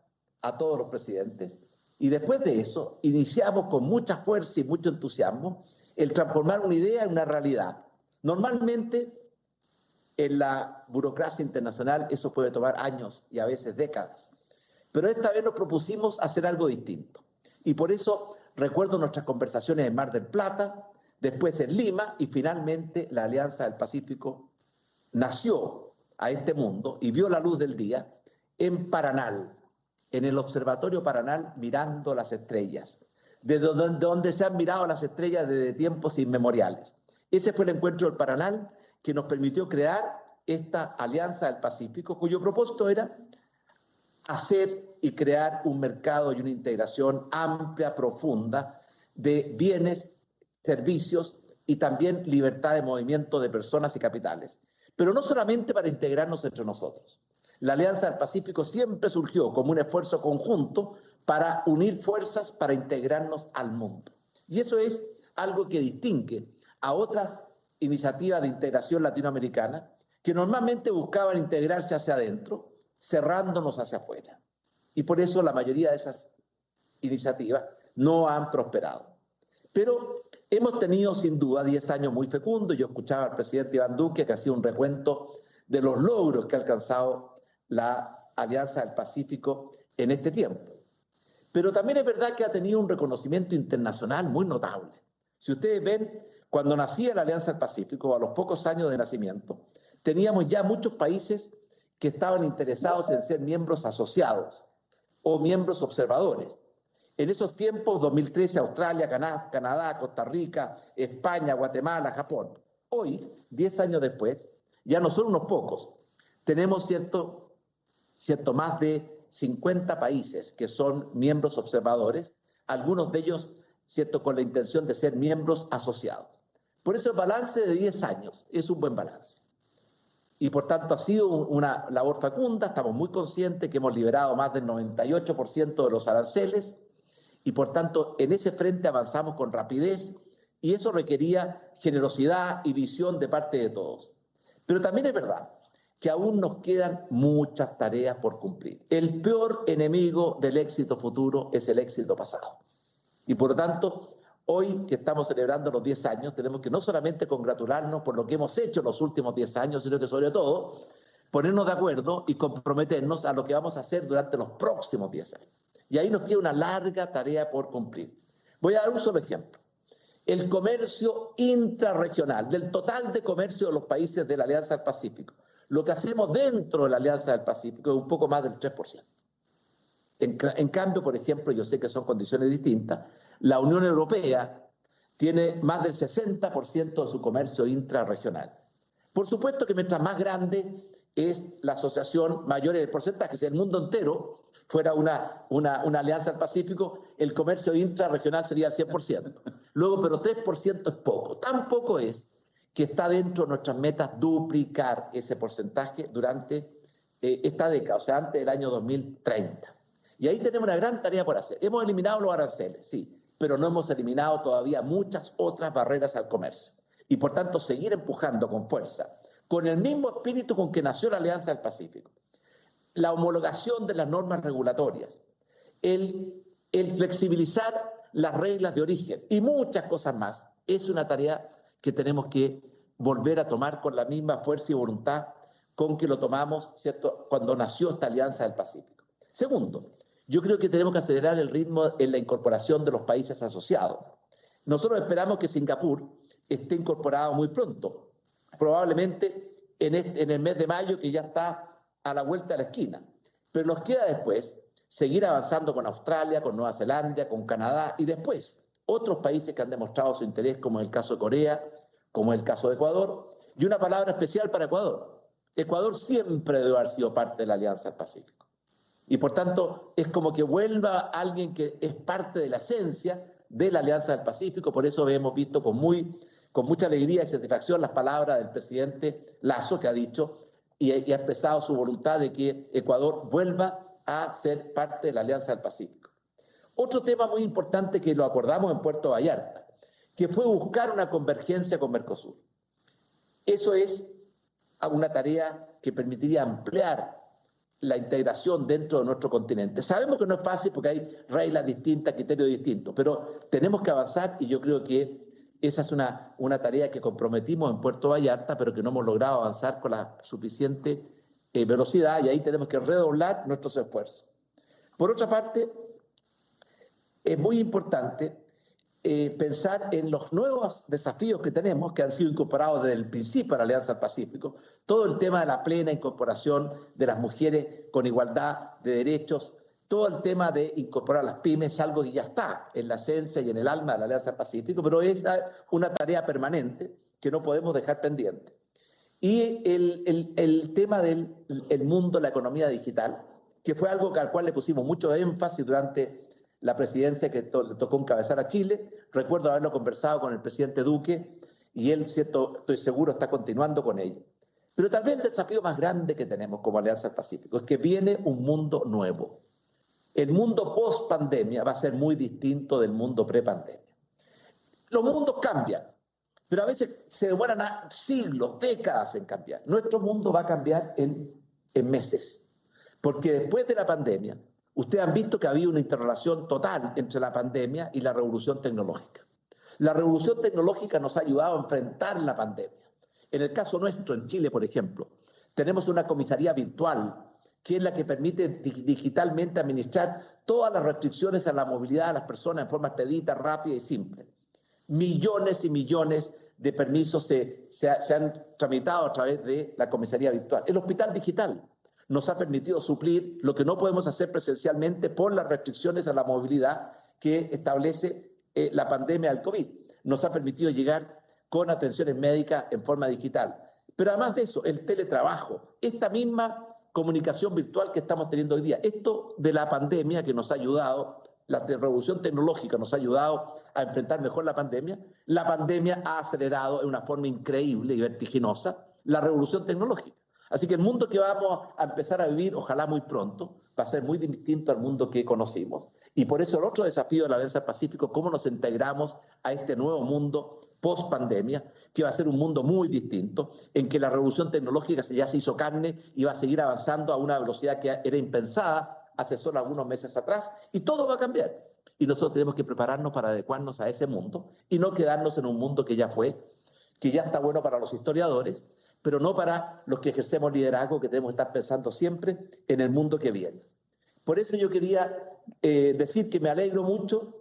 K: a todos los presidentes y después de eso iniciamos con mucha fuerza y mucho entusiasmo el transformar una idea en una realidad. Normalmente en la burocracia internacional eso puede tomar años y a veces décadas, pero esta vez nos propusimos hacer algo distinto y por eso recuerdo nuestras conversaciones en Mar del Plata, después en Lima y finalmente la Alianza del Pacífico nació a este mundo y vio la luz del día en Paranal, en el Observatorio Paranal, mirando las estrellas, desde donde se han mirado las estrellas desde tiempos inmemoriales. Ese fue el encuentro del Paranal que nos permitió crear esta Alianza del Pacífico, cuyo propósito era hacer y crear un mercado y una integración amplia, profunda, de bienes, servicios y también libertad de movimiento de personas y capitales. Pero no solamente para integrarnos entre nosotros. La Alianza del Pacífico siempre surgió como un esfuerzo conjunto para unir fuerzas para integrarnos al mundo. Y eso es algo que distingue a otras iniciativas de integración latinoamericana que normalmente buscaban integrarse hacia adentro, cerrándonos hacia afuera. Y por eso la mayoría de esas iniciativas no han prosperado. Pero hemos tenido sin duda 10 años muy fecundos. Yo escuchaba al presidente Iván Duque que hacía un recuento de los logros que ha alcanzado la Alianza del Pacífico en este tiempo. Pero también es verdad que ha tenido un reconocimiento internacional muy notable. Si ustedes ven, cuando nacía la Alianza del Pacífico, a los pocos años de nacimiento, teníamos ya muchos países que estaban interesados en ser miembros asociados o miembros observadores. En esos tiempos, 2013, Australia, Canadá, Costa Rica, España, Guatemala, Japón. Hoy, 10 años después, ya no son unos pocos. Tenemos más de 50 países que son miembros observadores, algunos de ellos con la intención de ser miembros asociados. Por eso el balance de 10 años es un buen balance. Y por tanto ha sido una labor fecunda, estamos muy conscientes que hemos liberado más del 98% de los aranceles y por tanto en ese frente avanzamos con rapidez y eso requería generosidad y visión de parte de todos. Pero también es verdad que aún nos quedan muchas tareas por cumplir. El peor enemigo del éxito futuro es el éxito pasado. Y por lo tanto, hoy que estamos celebrando los 10 años, tenemos que no solamente congratularnos por lo que hemos hecho en los últimos 10 años, sino que sobre todo ponernos de acuerdo y comprometernos a lo que vamos a hacer durante los próximos 10 años. Y ahí nos queda una larga tarea por cumplir. Voy a dar un solo ejemplo. El comercio intrarregional, del total de comercio de los países de la Alianza del Pacífico, lo que hacemos dentro de la Alianza del Pacífico es un poco más del 3%. En cambio, por ejemplo, yo sé que son condiciones distintas, la Unión Europea tiene más del 60% de su comercio intrarregional. Por supuesto que mientras más grande es la asociación, mayor es el porcentaje. Si el mundo entero fuera una alianza del Pacífico, el comercio intrarregional sería el 100%. Luego, pero 3% es poco. Tan poco es que está dentro de nuestras metas duplicar ese porcentaje durante esta década, o sea, antes del año 2030. Y ahí tenemos una gran tarea por hacer. Hemos eliminado los aranceles, sí, pero no hemos eliminado todavía muchas otras barreras al comercio. Y por tanto, seguir empujando con fuerza, con el mismo espíritu con que nació la Alianza del Pacífico. La homologación de las normas regulatorias, el flexibilizar las reglas de origen y muchas cosas más, es una tarea que tenemos que volver a tomar con la misma fuerza y voluntad con que lo tomamos, ¿cierto?, cuando nació esta Alianza del Pacífico. Segundo, yo creo que tenemos que acelerar el ritmo en la incorporación de los países asociados. Nosotros esperamos que Singapur esté incorporado muy pronto, probablemente en el mes de mayo, que ya está a la vuelta de la esquina. Pero nos queda después seguir avanzando con Australia, con Nueva Zelanda, con Canadá y después otros países que han demostrado su interés, como el caso de Corea, como el caso de Ecuador. Y una palabra especial para Ecuador. Ecuador siempre debe haber sido parte de la Alianza del Pacífico. Y por tanto es como que vuelva alguien que es parte de la esencia de la Alianza del Pacífico. Por eso hemos visto con mucha alegría y satisfacción las palabras del presidente Lasso, que ha dicho y ha expresado su voluntad de que Ecuador vuelva a ser parte de la Alianza del Pacífico. Otro tema muy importante que lo acordamos en Puerto Vallarta, que fue buscar una convergencia con Mercosur. Eso es una tarea que permitiría ampliar la integración dentro de nuestro continente. Sabemos que no es fácil porque hay reglas distintas, criterios distintos, pero tenemos que avanzar y yo creo que esa es una tarea que comprometimos en Puerto Vallarta, pero que no hemos logrado avanzar con la suficiente velocidad, y ahí tenemos que redoblar nuestros esfuerzos. Por otra parte, es muy importante pensar en los nuevos desafíos que tenemos, que han sido incorporados desde el principio de la Alianza del Pacífico, todo el tema de la plena incorporación de las mujeres con igualdad de derechos, todo el tema de incorporar las pymes, algo que ya está en la esencia y en el alma de la Alianza del Pacífico, pero es una tarea permanente que no podemos dejar pendiente. Y el tema del mundo, la economía digital, que fue algo al cual le pusimos mucho énfasis durante la presidencia que le tocó encabezar a Chile. Recuerdo haberlo conversado con el presidente Duque y él, estoy seguro, está continuando con ello. Pero tal vez el desafío más grande que tenemos como Alianza del Pacífico es que viene un mundo nuevo. El mundo post-pandemia va a ser muy distinto del mundo pre-pandemia. Los mundos cambian, pero a veces se demoran siglos, décadas en cambiar. Nuestro mundo va a cambiar en meses, porque después de la pandemia, ustedes han visto que había una interrelación total entre la pandemia y la revolución tecnológica. La revolución tecnológica nos ha ayudado a enfrentar la pandemia. En el caso nuestro, en Chile, por ejemplo, tenemos una comisaría virtual que es la que permite digitalmente administrar todas las restricciones a la movilidad de las personas en forma expedita, rápida y simple. Millones y millones de permisos se han tramitado a través de la comisaría virtual. El hospital digital nos ha permitido suplir lo que no podemos hacer presencialmente por las restricciones a la movilidad que establece la pandemia del COVID. Nos ha permitido llegar con atenciones médicas en forma digital. Pero además de eso, el teletrabajo, esta misma comunicación virtual que estamos teniendo hoy día. Esto de la pandemia que nos ha ayudado, la revolución tecnológica nos ha ayudado a enfrentar mejor la pandemia ha acelerado en una forma increíble y vertiginosa la revolución tecnológica. Así que el mundo que vamos a empezar a vivir, ojalá muy pronto, va a ser muy distinto al mundo que conocimos. Y por eso el otro desafío de la Alianza del Pacífico, cómo nos integramos a este nuevo mundo post-pandemia, que va a ser un mundo muy distinto, en que la revolución tecnológica ya se hizo carne y va a seguir avanzando a una velocidad que era impensada hace solo algunos meses atrás, y todo va a cambiar. Y nosotros tenemos que prepararnos para adecuarnos a ese mundo y no quedarnos en un mundo que ya fue, que ya está bueno para los historiadores, pero no para los que ejercemos liderazgo, que tenemos que estar pensando siempre en el mundo que viene. Por eso yo quería decir que me alegro mucho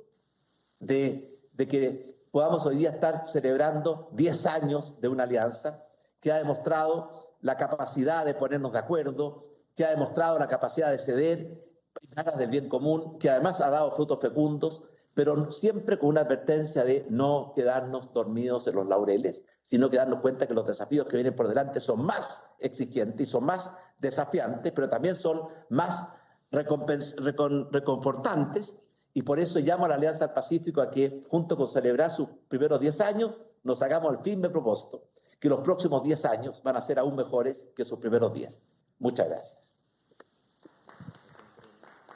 K: de que podamos hoy día estar celebrando 10 años de una alianza que ha demostrado la capacidad de ponernos de acuerdo, que ha demostrado la capacidad de ceder en aras del bien común, que además ha dado frutos fecundos, pero siempre con una advertencia de no quedarnos dormidos en los laureles, sino que darnos cuenta que los desafíos que vienen por delante son más exigentes y son más desafiantes, pero también son más reconfortantes, y por eso llamo a la Alianza del Pacífico a que, junto con celebrar sus primeros 10 años, nos hagamos el firme propósito, que los próximos 10 años van a ser aún mejores que sus primeros 10. Muchas gracias.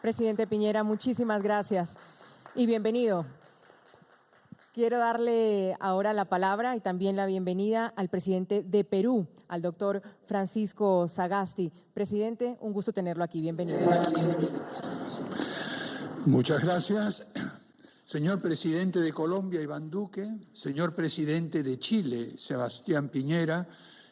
H: Presidente Piñera, muchísimas gracias y bienvenido. Quiero darle ahora la palabra y también la bienvenida al presidente de Perú, al doctor Francisco Sagasti. Presidente, un gusto tenerlo aquí. Bienvenido.
L: Muchas gracias. Señor presidente de Colombia, Iván Duque, señor presidente de Chile, Sebastián Piñera,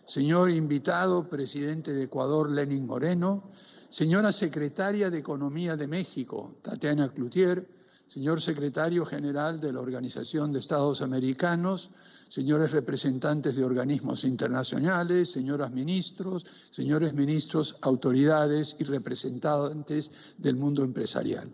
L: señor invitado, presidente de Ecuador, Lenín Moreno, señora secretaria de Economía de México, Tatiana Cloutier, señor secretario general de la Organización de Estados Americanos, señores representantes de organismos internacionales, señoras ministros, señores ministros, autoridades y representantes del mundo empresarial.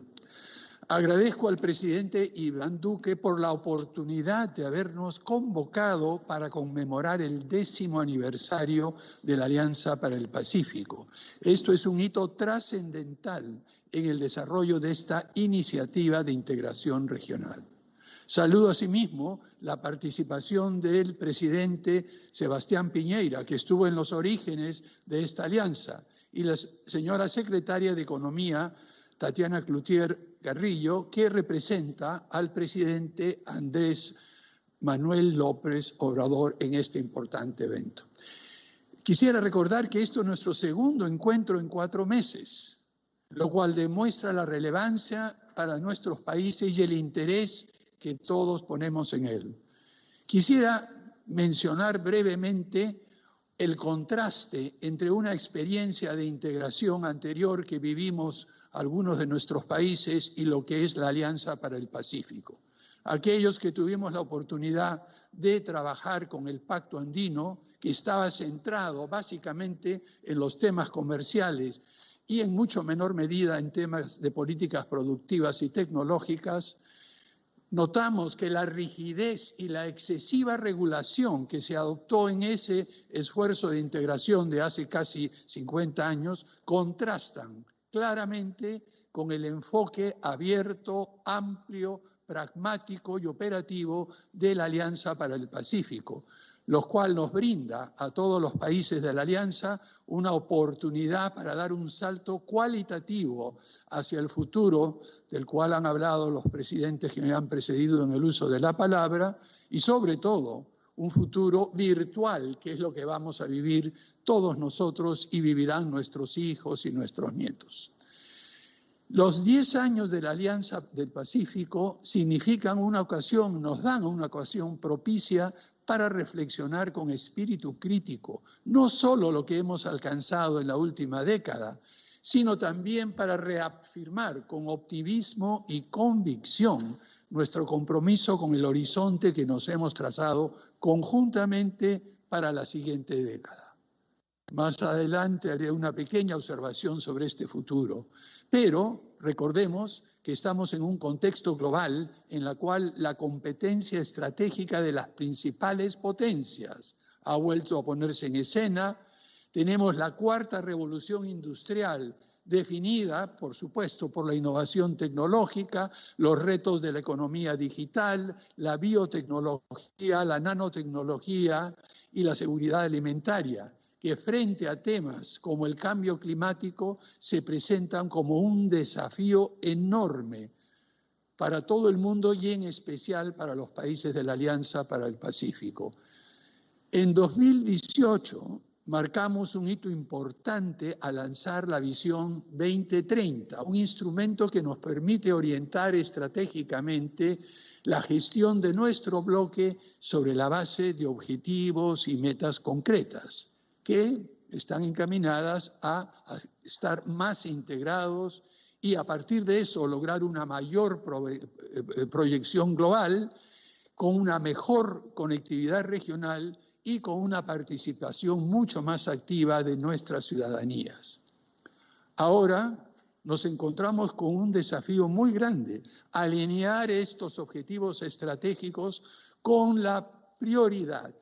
L: Agradezco al presidente Iván Duque por la oportunidad de habernos convocado para conmemorar el 10º aniversario de la Alianza para el Pacífico. Esto es un hito trascendental en el desarrollo de esta iniciativa de integración regional. Saludo asimismo la participación del presidente Sebastián Piñera, que estuvo en los orígenes de esta alianza, y la señora secretaria de Economía, Tatiana Cloutier Garrillo, que representa al presidente Andrés Manuel López Obrador en este importante evento. Quisiera recordar que esto es nuestro segundo encuentro en 4 meses, lo cual demuestra la relevancia para nuestros países y el interés que todos ponemos en él. Quisiera mencionar brevemente el contraste entre una experiencia de integración anterior que vivimos algunos de nuestros países y lo que es la Alianza para el Pacífico. Aquellos que tuvimos la oportunidad de trabajar con el Pacto Andino, que estaba centrado básicamente en los temas comerciales y en mucho menor medida en temas de políticas productivas y tecnológicas, notamos que la rigidez y la excesiva regulación que se adoptó en ese esfuerzo de integración de hace casi 50 años contrastan claramente con el enfoque abierto, amplio, pragmático y operativo de la Alianza para el Pacífico, lo cual nos brinda a todos los países de la Alianza una oportunidad para dar un salto cualitativo hacia el futuro, del cual han hablado los presidentes que me han precedido en el uso de la palabra, y sobre todo un futuro virtual, que es lo que vamos a vivir todos nosotros y vivirán nuestros hijos y nuestros nietos. Los 10 años de la Alianza del Pacífico significan una ocasión, nos dan una ocasión propicia para reflexionar con espíritu crítico, no solo lo que hemos alcanzado en la última década, sino también para reafirmar con optimismo y convicción nuestro compromiso con el horizonte que nos hemos trazado conjuntamente para la siguiente década. Más adelante haré una pequeña observación sobre este futuro, pero recordemos que estamos en un contexto global en el cual la competencia estratégica de las principales potencias ha vuelto a ponerse en escena. Tenemos la cuarta revolución industrial definida, por supuesto, por la innovación tecnológica, los retos de la economía digital, la biotecnología, la nanotecnología y la seguridad alimentaria, que frente a temas como el cambio climático se presentan como un desafío enorme para todo el mundo y en especial para los países de la Alianza para el Pacífico. En 2018 marcamos un hito importante al lanzar la Visión 2030, un instrumento que nos permite orientar estratégicamente la gestión de nuestro bloque sobre la base de objetivos y metas concretas, que están encaminadas a estar más integrados y a partir de eso lograr una mayor proyección global, con una mejor conectividad regional y con una participación mucho más activa de nuestras ciudadanías. Ahora nos encontramos con un desafío muy grande: alinear estos objetivos estratégicos con la prioridad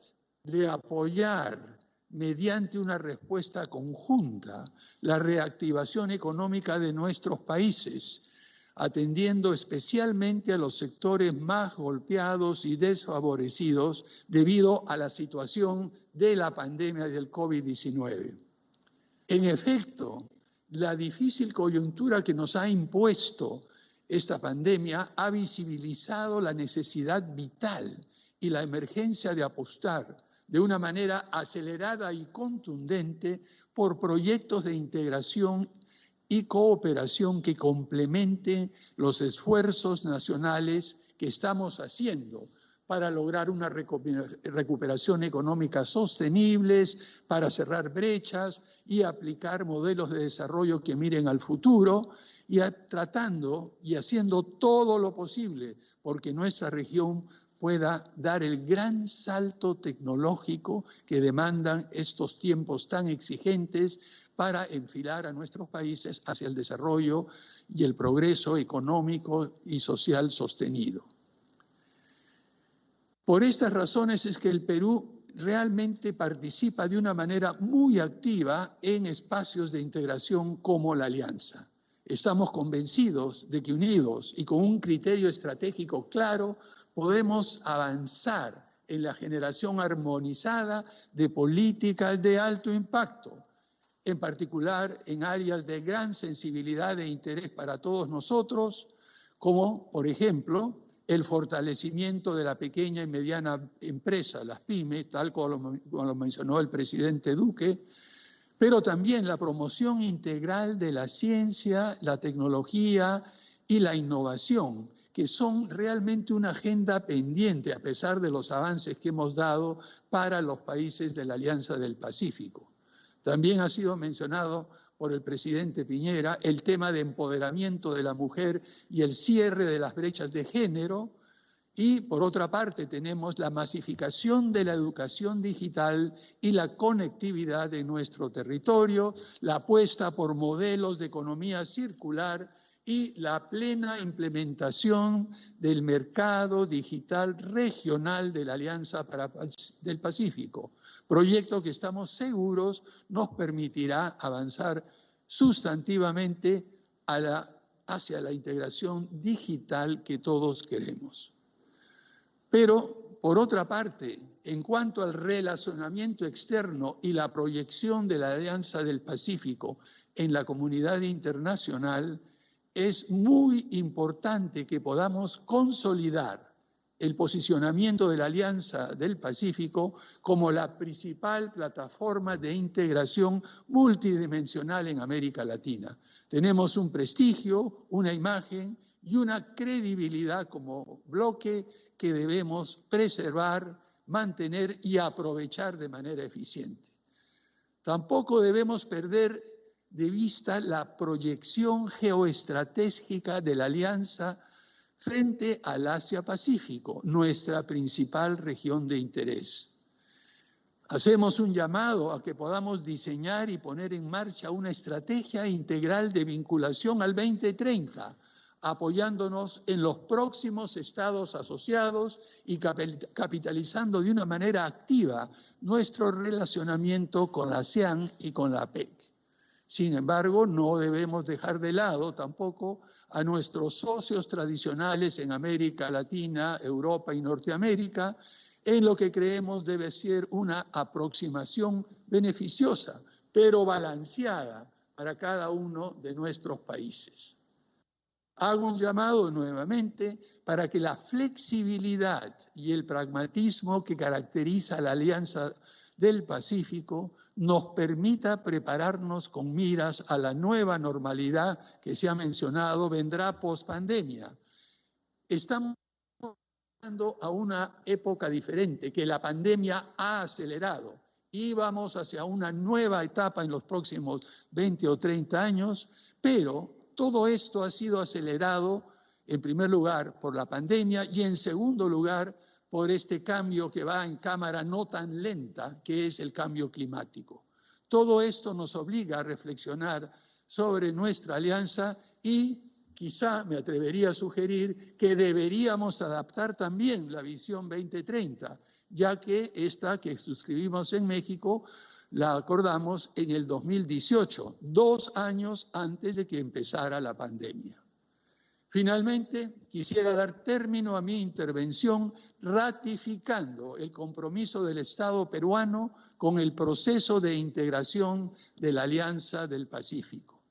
L: de apoyar mediante una respuesta conjunta la reactivación económica de nuestros países, atendiendo especialmente a los sectores más golpeados y desfavorecidos debido a la situación de la pandemia del COVID-19. En efecto, la difícil coyuntura que nos ha impuesto esta pandemia ha visibilizado la necesidad vital y la emergencia de apostar de una manera acelerada y contundente por proyectos de integración y cooperación que complementen los esfuerzos nacionales que estamos haciendo para lograr una recuperación económica sostenibles, para cerrar brechas y aplicar modelos de desarrollo que miren al futuro y tratando y haciendo todo lo posible porque nuestra región pueda dar el gran salto tecnológico que demandan estos tiempos tan exigentes para enfilar a nuestros países hacia el desarrollo y el progreso económico y social sostenido. Por estas razones es que el Perú realmente participa de una manera muy activa en espacios de integración como la Alianza. Estamos convencidos de que unidos y con un criterio estratégico claro podemos avanzar en la generación armonizada de políticas de alto impacto, en particular en áreas de gran sensibilidad e interés para todos nosotros, como, por ejemplo, el fortalecimiento de la pequeña y mediana empresa, las pymes, tal como lo mencionó el presidente Duque, pero también la promoción integral de la ciencia, la tecnología y la innovación, que son realmente una agenda pendiente a pesar de los avances que hemos dado para los países de la Alianza del Pacífico. También ha sido mencionado por el presidente Piñera el tema de empoderamiento de la mujer y el cierre de las brechas de género. Y, por otra parte, tenemos la masificación de la educación digital y la conectividad de nuestro territorio, la apuesta por modelos de economía circular y la plena implementación del mercado digital regional de la Alianza del Pacífico, proyecto que estamos seguros nos permitirá avanzar sustantivamente hacia la integración digital que todos queremos. Pero, por otra parte, en cuanto al relacionamiento externo y la proyección de la Alianza del Pacífico en la comunidad internacional, es muy importante que podamos consolidar el posicionamiento de la Alianza del Pacífico como la principal plataforma de integración multidimensional en América Latina. Tenemos un prestigio, una imagen y una credibilidad como bloque que debemos preservar, mantener y aprovechar de manera eficiente. Tampoco debemos perder de vista la proyección geoestratégica de la Alianza frente al Asia-Pacífico, nuestra principal región de interés. Hacemos un llamado a que podamos diseñar y poner en marcha una estrategia integral de vinculación al 2030, apoyándonos en los próximos estados asociados y capitalizando de una manera activa nuestro relacionamiento con la ASEAN y con la APEC. Sin embargo, no debemos dejar de lado tampoco a nuestros socios tradicionales en América Latina, Europa y Norteamérica, en lo que creemos debe ser una aproximación beneficiosa, pero balanceada para cada uno de nuestros países. Hago un llamado nuevamente para que la flexibilidad y el pragmatismo que caracteriza a la Alianza del Pacífico nos permita prepararnos con miras a la nueva normalidad que se ha mencionado vendrá post-pandemia. Estamos pasando a una época diferente que la pandemia ha acelerado y vamos hacia una nueva etapa en los próximos 20 o 30 años, pero todo esto ha sido acelerado, en primer lugar, por la pandemia y, en segundo lugar, por este cambio que va en cámara no tan lenta, que es el cambio climático. Todo esto nos obliga a reflexionar sobre nuestra alianza y quizá me atrevería a sugerir que deberíamos adaptar también la Visión 2030, ya que esta que suscribimos en México la acordamos en el 2018, 2 años antes de que empezara la pandemia. Finalmente, quisiera dar término a mi intervención ratificando el compromiso del Estado peruano con el proceso de integración de la Alianza del Pacífico.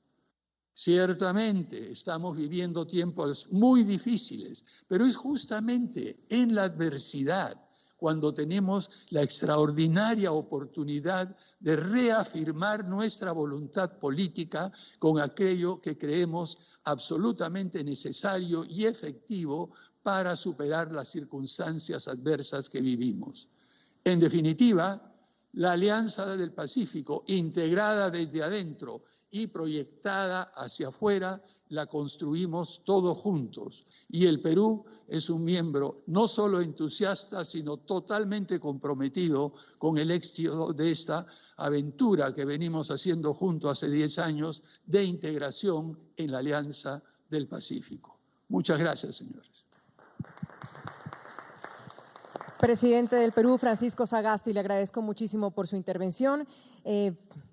L: Ciertamente estamos viviendo tiempos muy difíciles, pero es justamente en la adversidad cuando tenemos la extraordinaria oportunidad de reafirmar nuestra voluntad política con aquello que creemos absolutamente necesario y efectivo para superar las circunstancias adversas que vivimos. En definitiva, la Alianza del Pacífico, integrada desde adentro y proyectada hacia afuera, la construimos todos juntos. Y el Perú es un miembro no solo entusiasta, sino totalmente comprometido con el éxito de esta aventura que venimos haciendo juntos hace 10 años de integración en la Alianza del Pacífico. Muchas gracias, señores.
H: Presidente del Perú, Francisco Sagasti, le agradezco muchísimo por su intervención.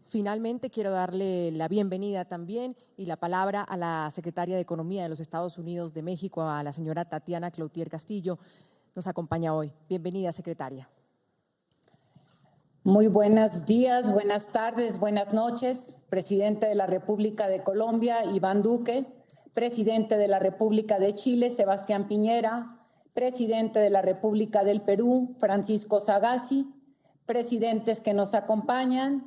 H: Finalmente, quiero darle la bienvenida también y la palabra a la secretaria de Economía de los Estados Unidos de México, a la señora Tatiana Cloutier Castillo. Nos acompaña hoy. Bienvenida, secretaria.
M: Muy buenos días, buenas tardes, buenas noches. Presidente de la República de Colombia, Iván Duque. Presidente de la República de Chile, Sebastián Piñera. Presidente de la República del Perú, Francisco Sagasti. Presidentes que nos acompañan,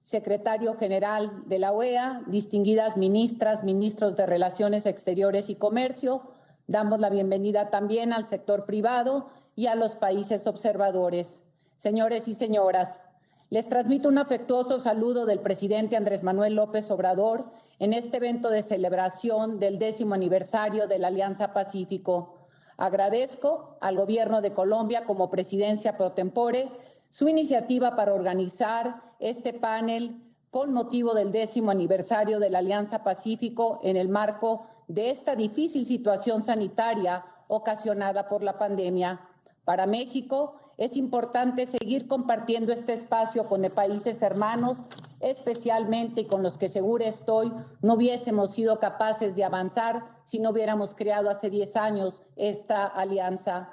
M: secretario general de la OEA, distinguidas ministras, ministros de Relaciones Exteriores y Comercio. Damos la bienvenida también al sector privado y a los países observadores. Señores y señoras, les transmito un afectuoso saludo del presidente Andrés Manuel López Obrador en este evento de celebración del 10º aniversario de la Alianza Pacífico. Agradezco al Gobierno de Colombia como presidencia pro tempore su iniciativa para organizar este panel con motivo del 10º aniversario de la Alianza Pacífico en el marco de esta difícil situación sanitaria ocasionada por la pandemia. Para México es importante seguir compartiendo este espacio con países hermanos, especialmente y con los que segura estoy no hubiésemos sido capaces de avanzar si no hubiéramos creado hace 10 años esta alianza.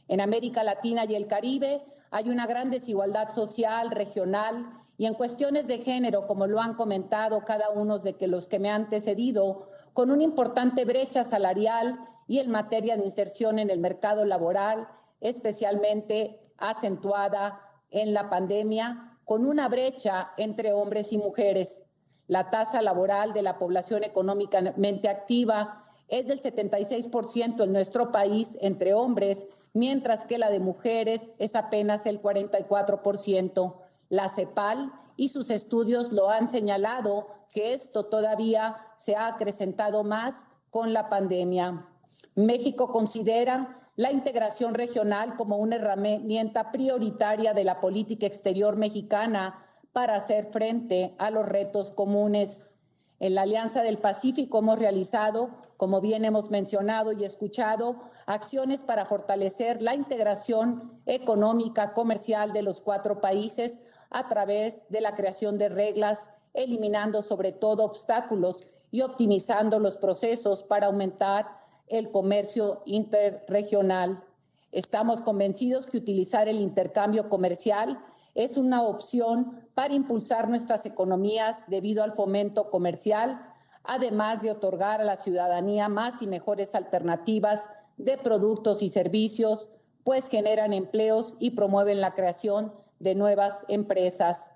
M: En América Latina y el Caribe hay una gran desigualdad social, regional y en cuestiones de género, como lo han comentado cada uno de los que me han antecedido, con una importante brecha salarial y en materia de inserción en el mercado laboral, especialmente acentuada en la pandemia, con una brecha entre hombres y mujeres. La tasa laboral de la población económicamente activa es del 76% en nuestro país entre hombres, mientras que la de mujeres es apenas el 44%. La CEPAL y sus estudios lo han señalado que esto todavía se ha acrecentado más con la pandemia. México considera la integración regional como una herramienta prioritaria de la política exterior mexicana para hacer frente a los retos comunes. En la Alianza del Pacífico hemos realizado, como bien hemos mencionado y escuchado, acciones para fortalecer la integración económica, comercial de los 4 países a través de la creación de reglas, eliminando sobre todo obstáculos y optimizando los procesos para aumentar el comercio interregional. Estamos convencidos que utilizar el intercambio comercial es una opción para impulsar nuestras economías debido al fomento comercial, además de otorgar a la ciudadanía más y mejores alternativas de productos y servicios, pues generan empleos y promueven la creación de nuevas empresas.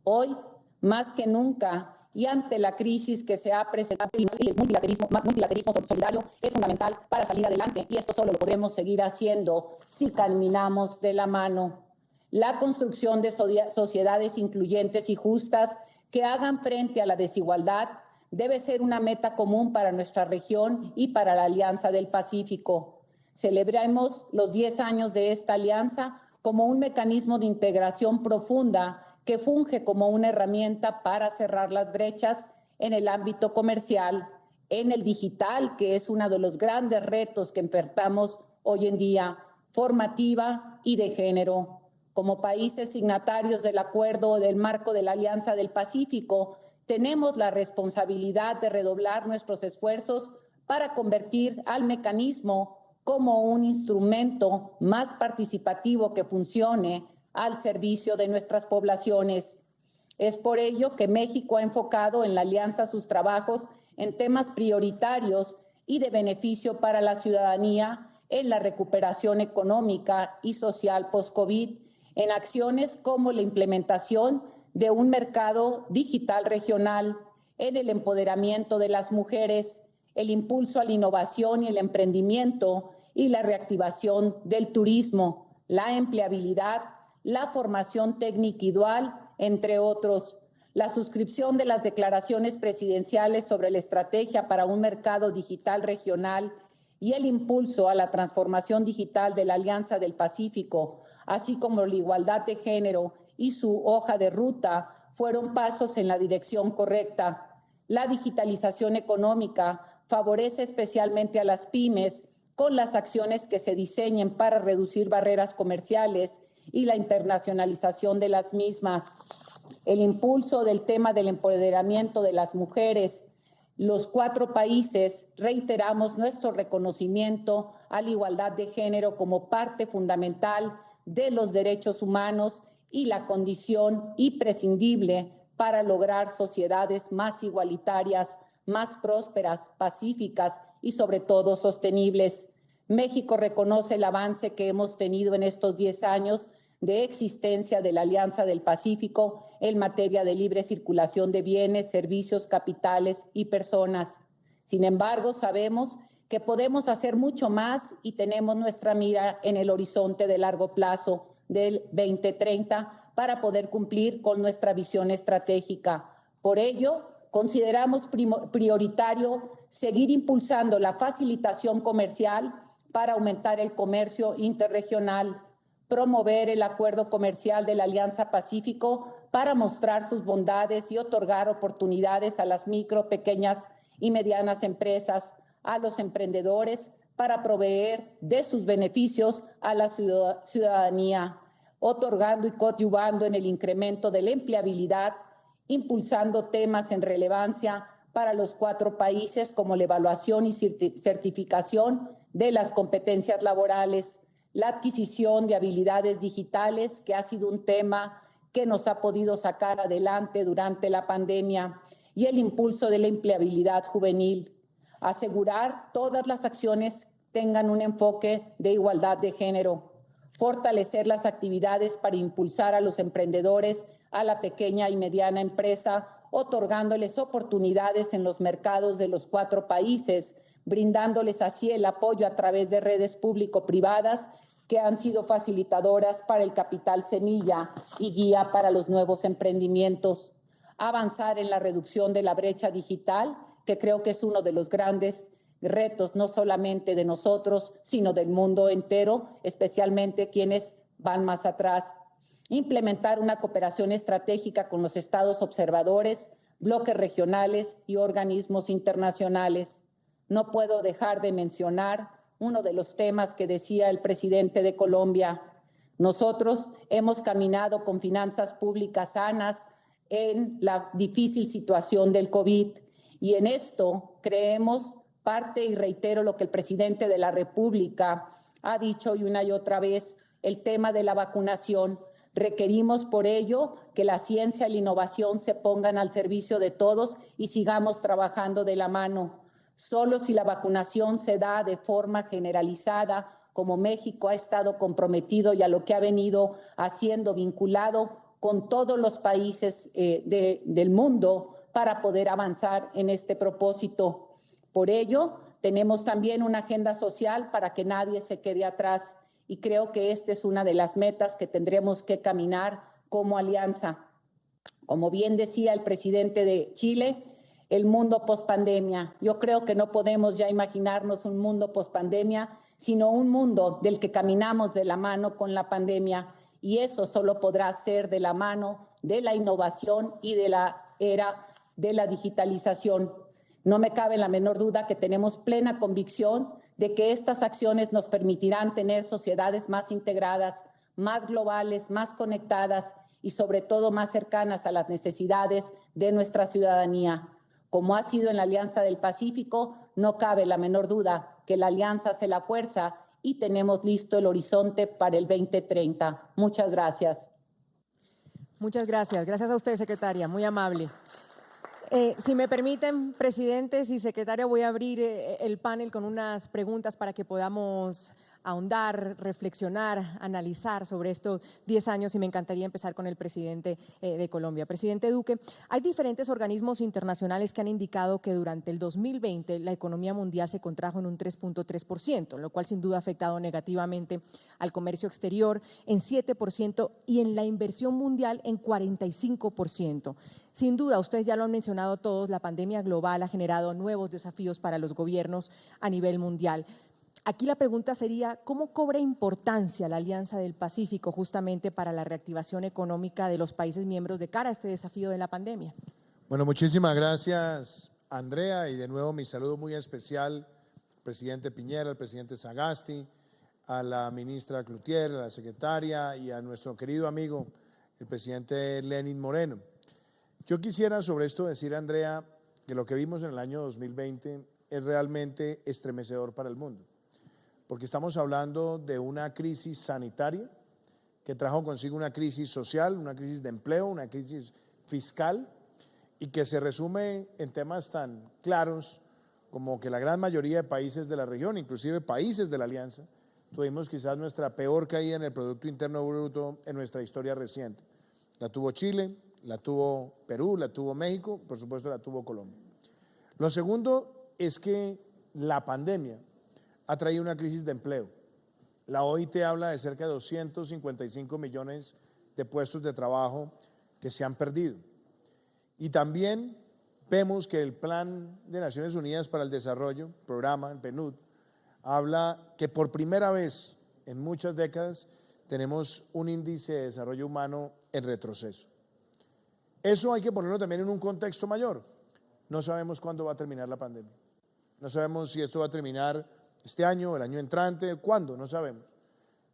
M: Hoy, más que nunca, y ante la crisis que se ha presentado, el multilateralismo solidario es fundamental para salir adelante y esto solo lo podremos seguir haciendo si caminamos de la mano. La construcción de sociedades incluyentes y justas que hagan frente a la desigualdad debe ser una meta común para nuestra región y para la Alianza del Pacífico. Celebremos los 10 años de esta alianza como un mecanismo de integración profunda que funge como una herramienta para cerrar las brechas en el ámbito comercial, en el digital, que es uno de los grandes retos que enfrentamos hoy en día, formativa y de género. Como países signatarios del acuerdo del marco de la Alianza del Pacífico, tenemos la responsabilidad de redoblar nuestros esfuerzos para convertir al mecanismo como un instrumento más participativo que funcione al servicio de nuestras poblaciones. Es por ello que México ha enfocado en la alianza sus trabajos en temas prioritarios y de beneficio para la ciudadanía en la recuperación económica y social post-COVID, en acciones como la implementación de un mercado digital regional, en el empoderamiento de las mujeres, el impulso a la innovación y el emprendimiento y la reactivación del turismo, la empleabilidad, la formación técnica y dual, entre otros. La suscripción de las declaraciones presidenciales sobre la estrategia para un mercado digital regional y el impulso a la transformación digital de la Alianza del Pacífico, así como la igualdad de género y su hoja de ruta, fueron pasos en la dirección correcta. La digitalización económica favorece especialmente a las pymes con las acciones que se diseñen para reducir barreras comerciales y la internacionalización de las mismas. El impulso del tema del empoderamiento de las mujeres. Los 4 países reiteramos nuestro reconocimiento a la igualdad de género como parte fundamental de los derechos humanos y la condición imprescindible para lograr sociedades más igualitarias, más prósperas, pacíficas y sobre todo sostenibles. México reconoce el avance que hemos tenido en estos 10 años de existencia de la Alianza del Pacífico en materia de libre circulación de bienes, servicios, capitales y personas. Sin embargo, sabemos que podemos hacer mucho más y tenemos nuestra mira en el horizonte de largo plazo del 2030 para poder cumplir con nuestra visión estratégica. Por ello, consideramos prioritario seguir impulsando la facilitación comercial para aumentar el comercio interregional, promover el acuerdo comercial de la Alianza Pacífico para mostrar sus bondades y otorgar oportunidades a las micro, pequeñas y medianas empresas, a los emprendedores para proveer de sus beneficios a la ciudadanía, otorgando y coadyuvando en el incremento de la empleabilidad, impulsando temas en relevancia para los 4 países como la evaluación y certificación de las competencias laborales, la adquisición de habilidades digitales, que ha sido un tema que nos ha podido sacar adelante durante la pandemia, y el impulso de la empleabilidad juvenil. Asegurar todas las acciones tengan un enfoque de igualdad de género, fortalecer las actividades para impulsar a los emprendedores, a la pequeña y mediana empresa, otorgándoles oportunidades en los mercados de los 4 países, brindándoles así el apoyo a través de redes público-privadas que han sido facilitadoras para el capital semilla y guía para los nuevos emprendimientos. Avanzar en la reducción de la brecha digital, que creo que es uno de los grandes retos, no solamente de nosotros, sino del mundo entero, especialmente quienes van más atrás. Implementar una cooperación estratégica con los estados observadores, bloques regionales y organismos internacionales. No puedo dejar de mencionar uno de los temas que decía el presidente de Colombia. Nosotros hemos caminado con finanzas públicas sanas en la difícil situación del COVID y en esto creemos parte, y reitero lo que el presidente de la República ha dicho y una y otra vez, el tema de la vacunación. Requerimos por ello que la ciencia y la innovación se pongan al servicio de todos y sigamos trabajando de la mano. Solo si la vacunación se da de forma generalizada, como México ha estado comprometido y a lo que ha venido haciendo vinculado con todos los países del mundo para poder avanzar en este propósito. Por ello, tenemos también una agenda social para que nadie se quede atrás y creo que esta es una de las metas que tendremos que caminar como alianza. Como bien decía el presidente de Chile, el mundo pospandemia. Yo creo que no podemos ya imaginarnos un mundo pospandemia, sino un mundo del que caminamos de la mano con la pandemia, y eso solo podrá ser de la mano de la innovación y de la era de la digitalización. No me cabe la menor duda que tenemos plena convicción de que estas acciones nos permitirán tener sociedades más integradas, más globales, más conectadas y sobre todo más cercanas a las necesidades de nuestra ciudadanía. Como ha sido en la Alianza del Pacífico, no cabe la menor duda que la alianza hace la fuerza y tenemos listo el horizonte para el 2030. Muchas gracias.
H: Muchas gracias. Gracias a usted, secretaria. Muy amable. Si me permiten, presidentes y secretaria, voy a abrir el panel con unas preguntas para que podamos ahondar, reflexionar, analizar sobre estos 10 años y me encantaría empezar con el presidente de Colombia. Presidente Duque, hay diferentes organismos internacionales que han indicado que durante el 2020 la economía mundial se contrajo en un 3.3%, lo cual sin duda ha afectado negativamente al comercio exterior en 7% y en la inversión mundial en 45%. Sin duda, ustedes ya lo han mencionado todos, la pandemia global ha generado nuevos desafíos para los gobiernos a nivel mundial. Aquí la pregunta sería, ¿cómo cobra importancia la Alianza del Pacífico justamente para la reactivación económica de los países miembros de cara a este desafío de la pandemia?
I: Bueno, muchísimas gracias, Andrea, y de nuevo mi saludo muy especial presidente Piñera, al presidente Sagasti, a la ministra Cloutier, a la secretaria y a nuestro querido amigo, el presidente Lenín Moreno. Yo quisiera sobre esto decir, Andrea, que lo que vimos en el año 2020 es realmente estremecedor para el mundo, porque estamos hablando de una crisis sanitaria que trajo consigo una crisis social, una crisis de empleo, una crisis fiscal, y que se resume en temas tan claros como que la gran mayoría de países de la región, inclusive países de la Alianza, tuvimos quizás nuestra peor caída en el Producto Interno Bruto en nuestra historia reciente. La tuvo Chile, la tuvo Perú, la tuvo México, por supuesto la tuvo Colombia. Lo segundo es que la pandemia ha traído una crisis de empleo. La OIT habla de cerca de 255 millones de puestos de trabajo que se han perdido. Y también vemos que el Plan de Naciones Unidas para el Desarrollo, programa, el PNUD, habla que por primera vez en muchas décadas tenemos un índice de desarrollo humano en retroceso. Eso hay que ponerlo también en un contexto mayor. No sabemos cuándo va a terminar la pandemia. No sabemos si esto va a terminar este año, el año entrante, ¿cuándo? No sabemos.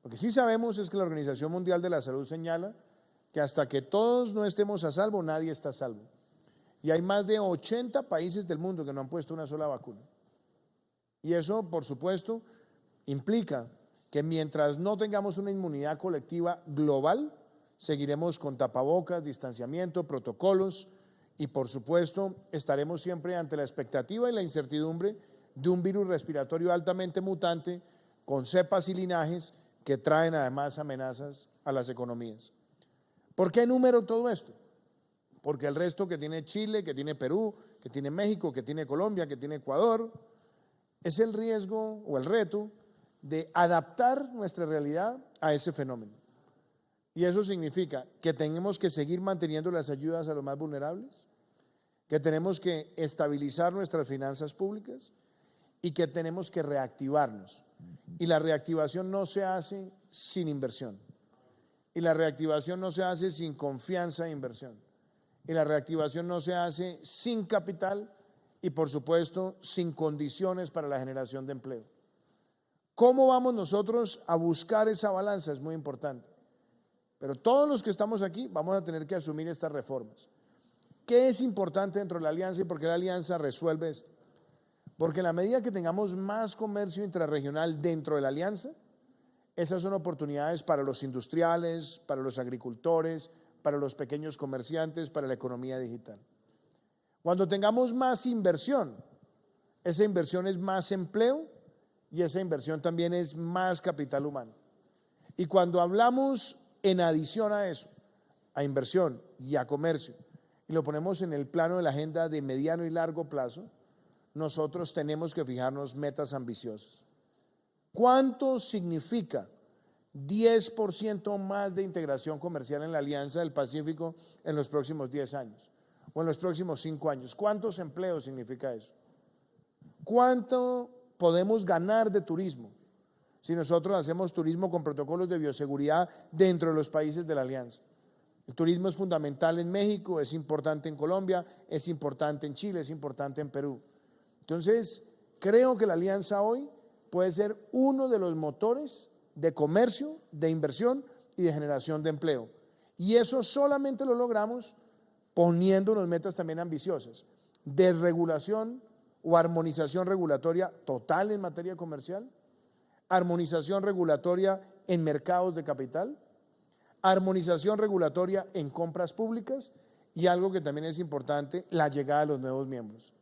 I: Lo que sí sabemos es que la Organización Mundial de la Salud señala que hasta que todos no estemos a salvo, nadie está a salvo. Y hay más de 80 países del mundo que no han puesto una sola vacuna. Y eso, por supuesto, implica que mientras no tengamos una inmunidad colectiva global, seguiremos con tapabocas, distanciamiento, protocolos y, por supuesto, estaremos siempre ante la expectativa y la incertidumbre de un virus respiratorio altamente mutante con cepas y linajes que traen además amenazas a las economías. ¿Por qué enumero todo esto? Porque el resto que tiene Chile, que tiene Perú, que tiene México, que tiene Colombia, que tiene Ecuador, es el riesgo o el reto de adaptar nuestra realidad a ese fenómeno. Y eso significa que tenemos que seguir manteniendo las ayudas a los más vulnerables, que tenemos que estabilizar nuestras finanzas públicas y que tenemos que reactivarnos. Y la reactivación no se hace sin inversión. Y la reactivación no se hace sin confianza e inversión. Y la reactivación no se hace sin capital y, por supuesto, sin condiciones para la generación de empleo. ¿Cómo vamos nosotros a buscar esa balanza? Es muy importante. Pero todos los que estamos aquí vamos a tener que asumir estas reformas. ¿Qué es importante dentro de la alianza y por qué la alianza resuelve esto? Porque en la medida que tengamos más comercio intrarregional dentro de la alianza, esas son oportunidades para los industriales, para los agricultores, para los pequeños comerciantes, para la economía digital. Cuando tengamos más inversión, esa inversión es más empleo y esa inversión también es más capital humano. Y cuando hablamos en adición a eso, a inversión y a comercio, y lo ponemos en el plano de la agenda de mediano y largo plazo, nosotros tenemos que fijarnos metas ambiciosas. ¿Cuánto significa 10% más de integración comercial en la Alianza del Pacífico en los próximos 10 años o en los próximos 5 años? ¿Cuántos empleos significa eso? ¿Cuánto podemos ganar de turismo si nosotros hacemos turismo con protocolos de bioseguridad dentro de los países de la Alianza? El turismo es fundamental en México, es importante en Colombia, es importante en Chile, es importante en Perú. Entonces, creo que la Alianza hoy puede ser uno de los motores de comercio, de inversión y de generación de empleo. Y eso solamente lo logramos poniendo unas metas también ambiciosas. Desregulación o armonización regulatoria total en materia comercial, armonización regulatoria en mercados de capital, armonización regulatoria en compras públicas y algo que también es importante, la llegada de los nuevos miembros.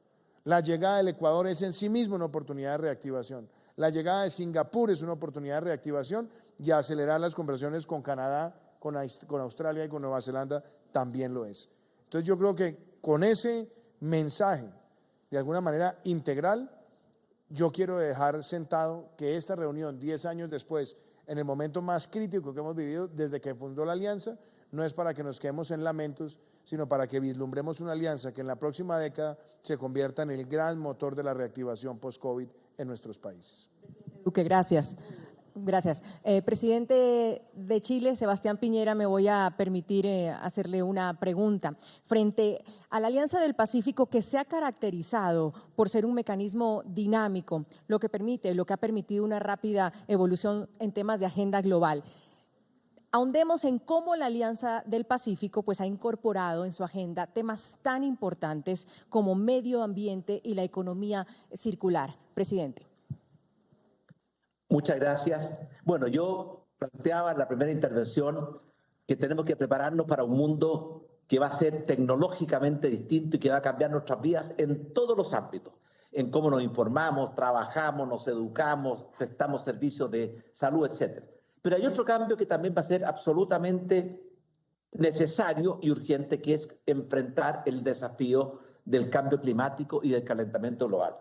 I: La llegada del Ecuador es en sí mismo una oportunidad de reactivación. La llegada de Singapur es una oportunidad de reactivación y acelerar las conversaciones con Canadá, con Australia y con Nueva Zelanda también lo es. Entonces yo creo que con ese mensaje, de alguna manera integral, yo quiero dejar sentado que esta reunión, 10 años después, en el momento más crítico que hemos vivido desde que fundó la Alianza, no es para que nos quedemos en lamentos, sino para que vislumbremos una alianza que en la próxima década se convierta en el gran motor de la reactivación post-COVID en nuestros países.
H: Duque, gracias. Gracias. Presidente de Chile, Sebastián Piñera, me voy a permitir hacerle una pregunta. Frente a la Alianza del Pacífico, que se ha caracterizado por ser un mecanismo dinámico, lo que ha permitido una rápida evolución en temas de agenda global. Ahondemos en cómo la Alianza del Pacífico pues, ha incorporado en su agenda temas tan importantes como medio ambiente y la economía circular. Presidente.
K: Muchas gracias. Bueno, yo planteaba en la primera intervención que tenemos que prepararnos para un mundo que va a ser tecnológicamente distinto y que va a cambiar nuestras vidas en todos los ámbitos, en cómo nos informamos, trabajamos, nos educamos, prestamos servicios de salud, etc. Pero hay otro cambio que también va a ser absolutamente necesario y urgente, que es enfrentar el desafío del cambio climático y del calentamiento global.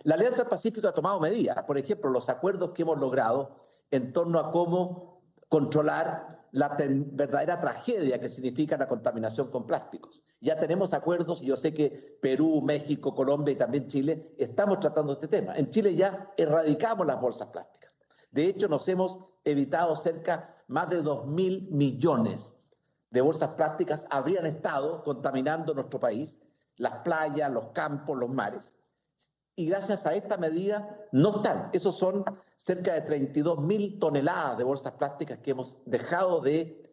K: La Alianza del Pacífico ha tomado medidas, por ejemplo, los acuerdos que hemos logrado en torno a cómo controlar la verdadera tragedia que significa la contaminación con plásticos. Ya tenemos acuerdos y yo sé que Perú, México, Colombia y también Chile estamos tratando este tema. En Chile ya erradicamos las bolsas plásticas. De hecho, nos hemos evitado más de 2.000 millones de bolsas plásticas habrían estado contaminando nuestro país, las playas, los campos, los mares. Y gracias a esta medida no están. Esos son cerca de 32.000 toneladas de bolsas plásticas que hemos dejado de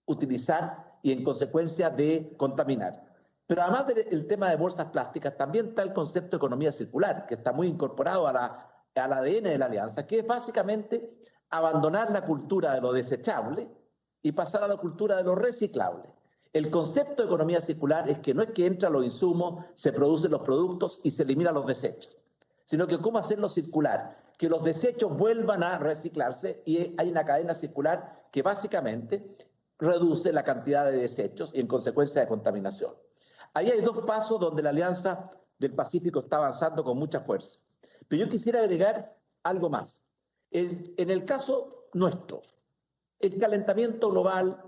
K: utilizar y en consecuencia de contaminar. Pero además del tema de bolsas plásticas, también está el concepto de economía circular, que está muy incorporado al ADN de la Alianza, que es básicamente abandonar la cultura de lo desechable y pasar a la cultura de lo reciclable. El concepto de economía circular es que no es que entran los insumos, se producen los productos y se eliminan los desechos, sino que cómo hacerlo circular, que los desechos vuelvan a reciclarse y hay una cadena circular que básicamente reduce la cantidad de desechos y en consecuencia de contaminación. Ahí hay dos pasos donde la Alianza del Pacífico está avanzando con mucha fuerza. Pero yo quisiera agregar algo más. En el caso nuestro, el calentamiento global,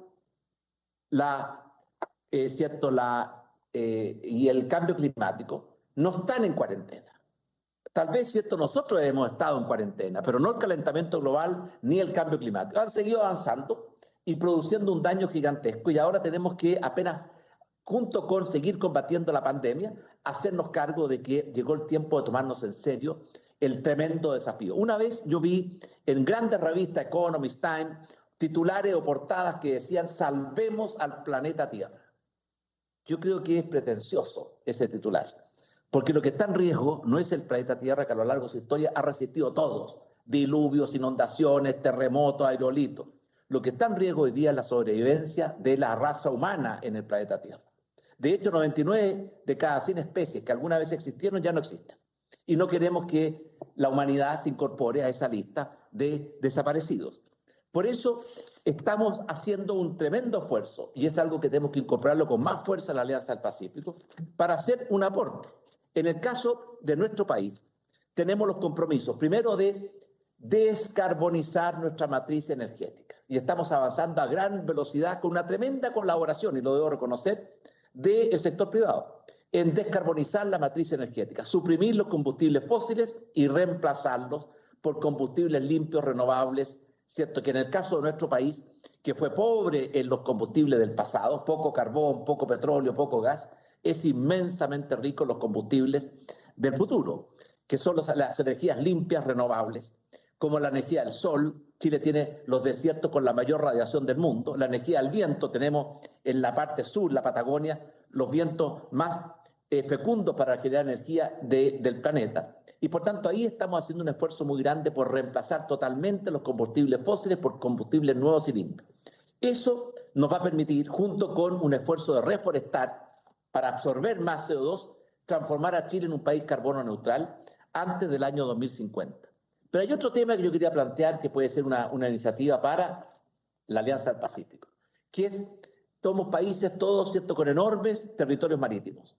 K: y el cambio climático no están en cuarentena. Tal vez, nosotros hemos estado en cuarentena, pero no el calentamiento global ni el cambio climático. Han seguido avanzando y produciendo un daño gigantesco y ahora tenemos que apenas, junto con seguir combatiendo la pandemia, hacernos cargo de que llegó el tiempo de tomarnos en serio el tremendo desafío. Una vez yo vi en grandes revistas, Economist, Time, titulares o portadas que decían salvemos al planeta Tierra. Yo creo que es pretencioso ese titular, porque lo que está en riesgo no es el planeta Tierra, que a lo largo de su historia ha resistido todos, diluvios, inundaciones, terremotos, aerolitos. Lo que está en riesgo hoy día es la sobrevivencia de la raza humana en el planeta Tierra. De hecho, 99 de cada 100 especies que alguna vez existieron ya no existen. Y no queremos que la humanidad se incorpore a esa lista de desaparecidos. Por eso estamos haciendo un tremendo esfuerzo, y es algo que tenemos que incorporarlo con más fuerza a la Alianza del Pacífico, para hacer un aporte. En el caso de nuestro país, tenemos los compromisos, primero de descarbonizar nuestra matriz energética. Y estamos avanzando a gran velocidad con una tremenda colaboración, y lo debo reconocer, del sector privado, en descarbonizar la matriz energética, suprimir los combustibles fósiles y reemplazarlos por combustibles limpios, renovables, ¿cierto? Que en el caso de nuestro país, que fue pobre en los combustibles del pasado, poco carbón, poco petróleo, poco gas, es inmensamente rico en los combustibles del futuro, que son las energías limpias, renovables, como la energía del sol. Chile tiene los desiertos con la mayor radiación del mundo. La energía del viento, tenemos en la parte sur, la Patagonia, los vientos más fecundos para generar energía del planeta. Y por tanto ahí estamos haciendo un esfuerzo muy grande por reemplazar totalmente los combustibles fósiles por combustibles nuevos y limpios. Eso nos va a permitir, junto con un esfuerzo de reforestar para absorber más CO2, transformar a Chile en un país carbono neutral antes del año 2050. Pero hay otro tema que yo quería plantear que puede ser una iniciativa para la Alianza del Pacífico, que es, somos países todos, ¿cierto?, con enormes territorios marítimos.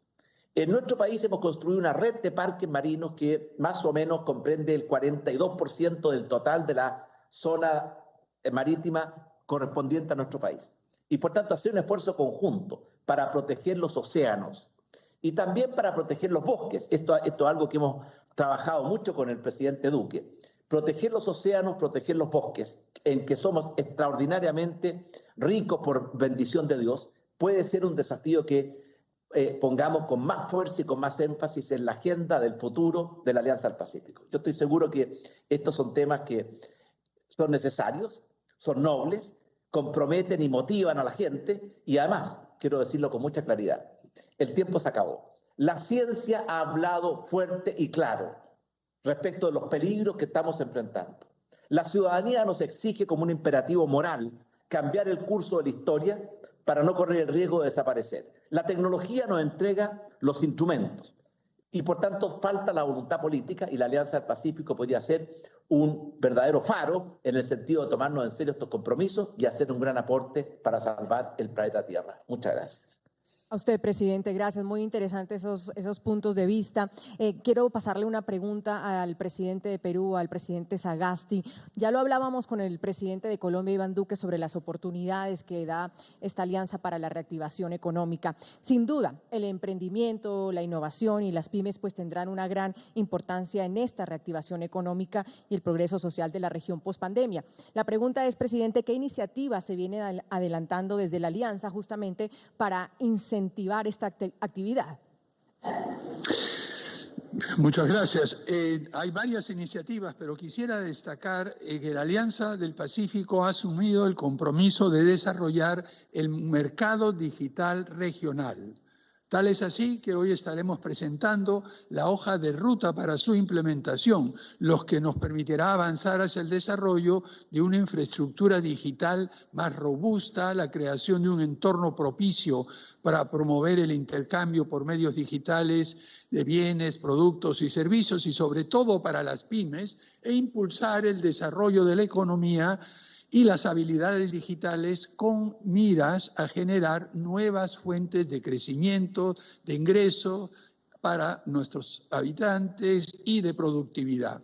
K: En nuestro país hemos construido una red de parques marinos que más o menos comprende el 42% del total de la zona marítima correspondiente a nuestro país. Y por tanto hacer un esfuerzo conjunto para proteger los océanos y también para proteger los bosques. Esto es algo que hemos trabajado mucho con el presidente Duque, Proteger los océanos, proteger los bosques, en que somos extraordinariamente ricos por bendición de Dios, puede ser un desafío que pongamos con más fuerza y con más énfasis en la agenda del futuro de la Alianza del Pacífico. Yo estoy seguro que estos son temas que son necesarios, son nobles, comprometen y motivan a la gente y además, quiero decirlo con mucha claridad, el tiempo se acabó. La ciencia ha hablado fuerte y claro respecto de los peligros que estamos enfrentando. La ciudadanía nos exige como un imperativo moral cambiar el curso de la historia para no correr el riesgo de desaparecer. La tecnología nos entrega los instrumentos y por tanto falta la voluntad política y la Alianza del Pacífico podría ser un verdadero faro en el sentido de tomarnos en serio estos compromisos y hacer un gran aporte para salvar el planeta Tierra. Muchas gracias.
H: A usted, presidente, gracias. Muy interesantes esos puntos de vista. Quiero pasarle una pregunta al presidente de Perú, al presidente Sagasti. Ya lo hablábamos con el presidente de Colombia, Iván Duque, sobre las oportunidades que da esta alianza para la reactivación económica. Sin duda, el emprendimiento, la innovación y las pymes pues tendrán una gran importancia en esta reactivación económica y el progreso social de la región pospandemia. La pregunta es, presidente, ¿qué iniciativas se viene adelantando desde la alianza justamente para incentivar esta actividad?
L: Muchas gracias. Hay varias iniciativas, pero quisiera destacar que la Alianza del Pacífico ha asumido el compromiso de desarrollar el mercado digital regional. Tal es así que hoy estaremos presentando la hoja de ruta para su implementación, lo que nos permitirá avanzar hacia el desarrollo de una infraestructura digital más robusta, la creación de un entorno propicio para promover el intercambio por medios digitales de bienes, productos y servicios y sobre todo para las pymes e impulsar el desarrollo de la economía y las habilidades digitales con miras a generar nuevas fuentes de crecimiento, de ingreso para nuestros habitantes y de productividad.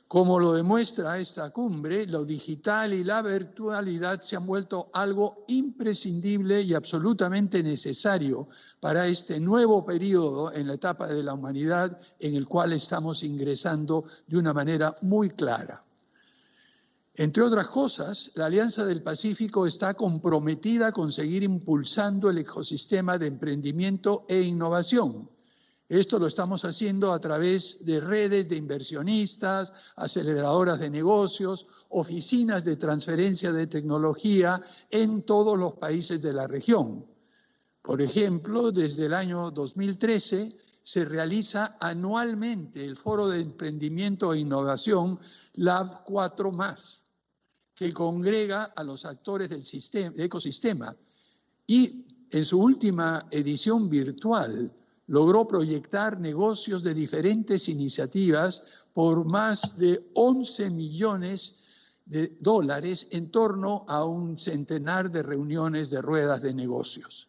L: Como lo demuestra esta cumbre, lo digital y la virtualidad se han vuelto algo imprescindible y absolutamente necesario para este nuevo periodo en la etapa de la humanidad en el cual estamos ingresando de una manera muy clara. Entre otras cosas, la Alianza del Pacífico está comprometida con seguir impulsando el ecosistema de emprendimiento e innovación. Esto lo estamos haciendo a través de redes de inversionistas, aceleradoras de negocios, oficinas de transferencia de tecnología en todos los países de la región. Por ejemplo, desde el año 2013 se realiza anualmente el Foro de Emprendimiento e Innovación Lab 4+, que congrega a los actores del ecosistema y en su última edición virtual logró proyectar negocios de diferentes iniciativas por más de 11 millones de dólares en torno a un centenar de reuniones de ruedas de negocios.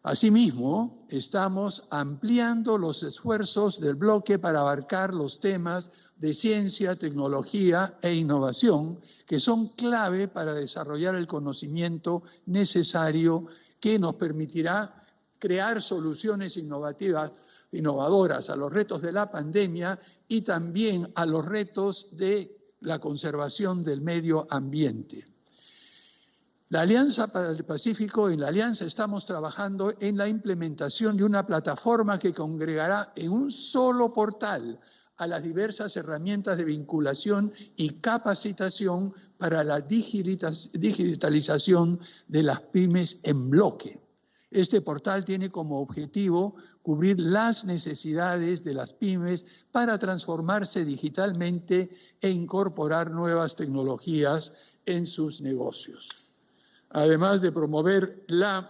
L: Asimismo, estamos ampliando los esfuerzos del bloque para abarcar los temas de ciencia, tecnología e innovación, que son clave para desarrollar el conocimiento necesario que nos permitirá crear soluciones innovadoras a los retos de la pandemia y también a los retos de la conservación del medio ambiente. La Alianza para el Pacífico, en la Alianza estamos trabajando en la implementación de una plataforma que congregará en un solo portal a las diversas herramientas de vinculación y capacitación para la digitalización de las pymes en bloque. Este portal tiene como objetivo cubrir las necesidades de las pymes para transformarse digitalmente e incorporar nuevas tecnologías en sus negocios. Además de promover la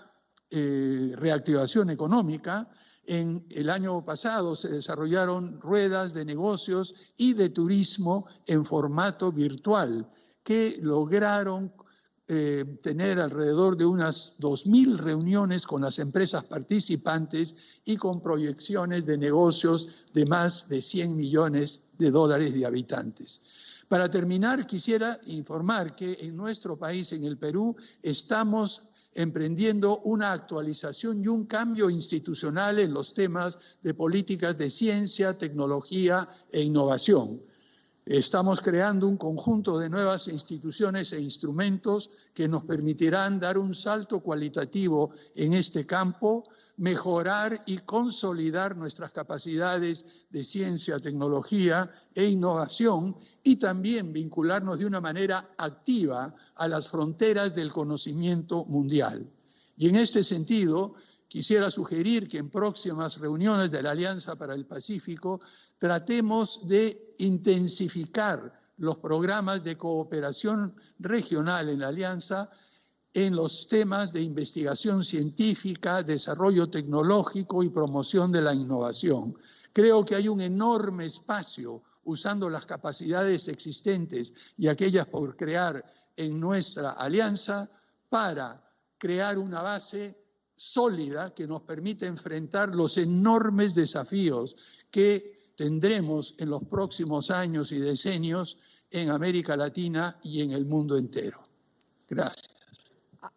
L: reactivación económica, en el año pasado se desarrollaron ruedas de negocios y de turismo en formato virtual que lograron tener alrededor de unas 2.000 reuniones con las empresas participantes y con proyecciones de negocios de más de 100 millones de dólares de habitantes. Para terminar, quisiera informar que en nuestro país, en el Perú, estamos emprendiendo una actualización y un cambio institucional en los temas de políticas de ciencia, tecnología e innovación. Estamos creando un conjunto de nuevas instituciones e instrumentos que nos permitirán dar un salto cualitativo en este campo, mejorar y consolidar nuestras capacidades de ciencia, tecnología e innovación y también vincularnos de una manera activa a las fronteras del conocimiento mundial. Y en este sentido, quisiera sugerir que en próximas reuniones de la Alianza para el Pacífico tratemos de intensificar los programas de cooperación regional en la Alianza en los temas de investigación científica, desarrollo tecnológico y promoción de la innovación. Creo que hay un enorme espacio usando las capacidades existentes y aquellas por crear en nuestra alianza para crear una base sólida que nos permite enfrentar los enormes desafíos que tendremos en los próximos años y decenios en América Latina y en el mundo entero. Gracias.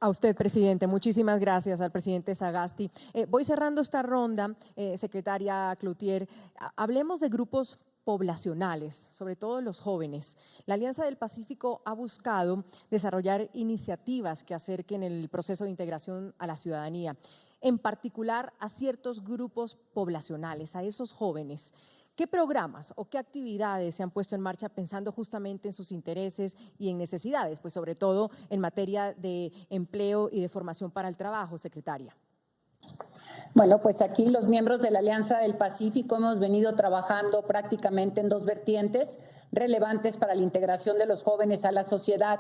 H: A usted, presidente. Muchísimas gracias al presidente Sagasti. Voy cerrando esta ronda, secretaria Cloutier. Hablemos de grupos poblacionales, sobre todo los jóvenes. La Alianza del Pacífico ha buscado desarrollar iniciativas que acerquen el proceso de integración a la ciudadanía, en particular a ciertos grupos poblacionales, a esos jóvenes. ¿Qué programas o qué actividades se han puesto en marcha pensando justamente en sus intereses y en necesidades, pues sobre todo en materia de empleo y de formación para el trabajo, secretaria?
M: Bueno, pues aquí los miembros de la Alianza del Pacífico hemos venido trabajando prácticamente en dos vertientes relevantes para la integración de los jóvenes a la sociedad.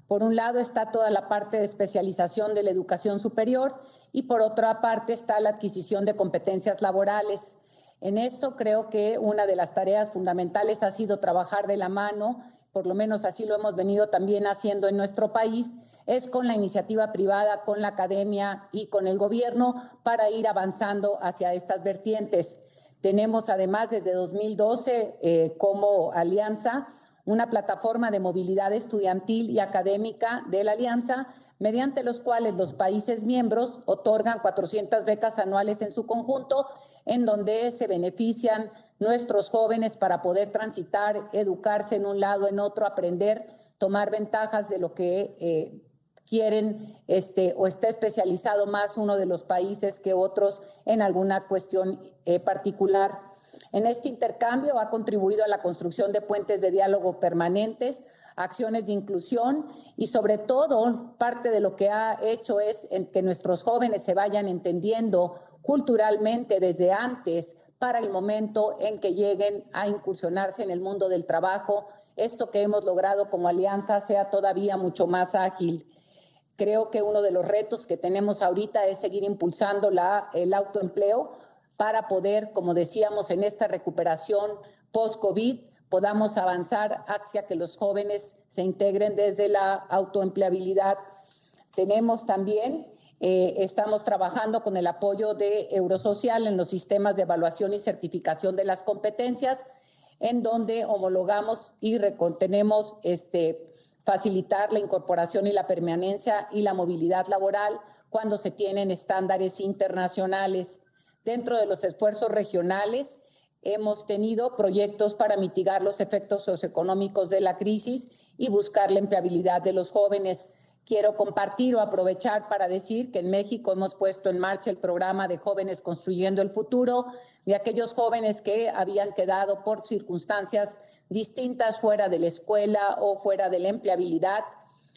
M: Por un lado está toda la parte de especialización de la educación superior y por otra parte está la adquisición de competencias laborales. En esto creo que una de las tareas fundamentales ha sido trabajar de la mano, por lo menos así lo hemos venido también haciendo en nuestro país, es con la iniciativa privada, con la academia y con el gobierno para ir avanzando hacia estas vertientes. Tenemos además desde 2012 como alianza una plataforma de movilidad estudiantil y académica de la alianza, mediante los cuales los países miembros otorgan 400 becas anuales en su conjunto, en donde se benefician nuestros jóvenes para poder transitar, educarse en un lado, en otro, aprender, tomar ventajas de lo que quieren o esté especializado más uno de los países que otros en alguna cuestión particular. En este intercambio ha contribuido a la construcción de puentes de diálogo permanentes, acciones de inclusión y sobre todo parte de lo que ha hecho es que nuestros jóvenes se vayan entendiendo culturalmente desde antes para el momento en que lleguen a incursionarse en el mundo del trabajo. Esto que hemos logrado como alianza sea todavía mucho más ágil. Creo que uno de los retos que tenemos ahorita es seguir impulsando el autoempleo para poder, como decíamos, en esta recuperación post-COVID, podamos avanzar hacia que los jóvenes se integren desde la autoempleabilidad. Tenemos también, estamos trabajando con el apoyo de Eurosocial en los sistemas de evaluación y certificación de las competencias, en donde homologamos y tenemos facilitar la incorporación y la permanencia y la movilidad laboral cuando se tienen estándares internacionales. Dentro de los esfuerzos regionales, hemos tenido proyectos para mitigar los efectos socioeconómicos de la crisis y buscar la empleabilidad de los jóvenes. Quiero compartir o aprovechar para decir que en México hemos puesto en marcha el programa de Jóvenes Construyendo el Futuro, de aquellos jóvenes que habían quedado por circunstancias distintas fuera de la escuela o fuera de la empleabilidad.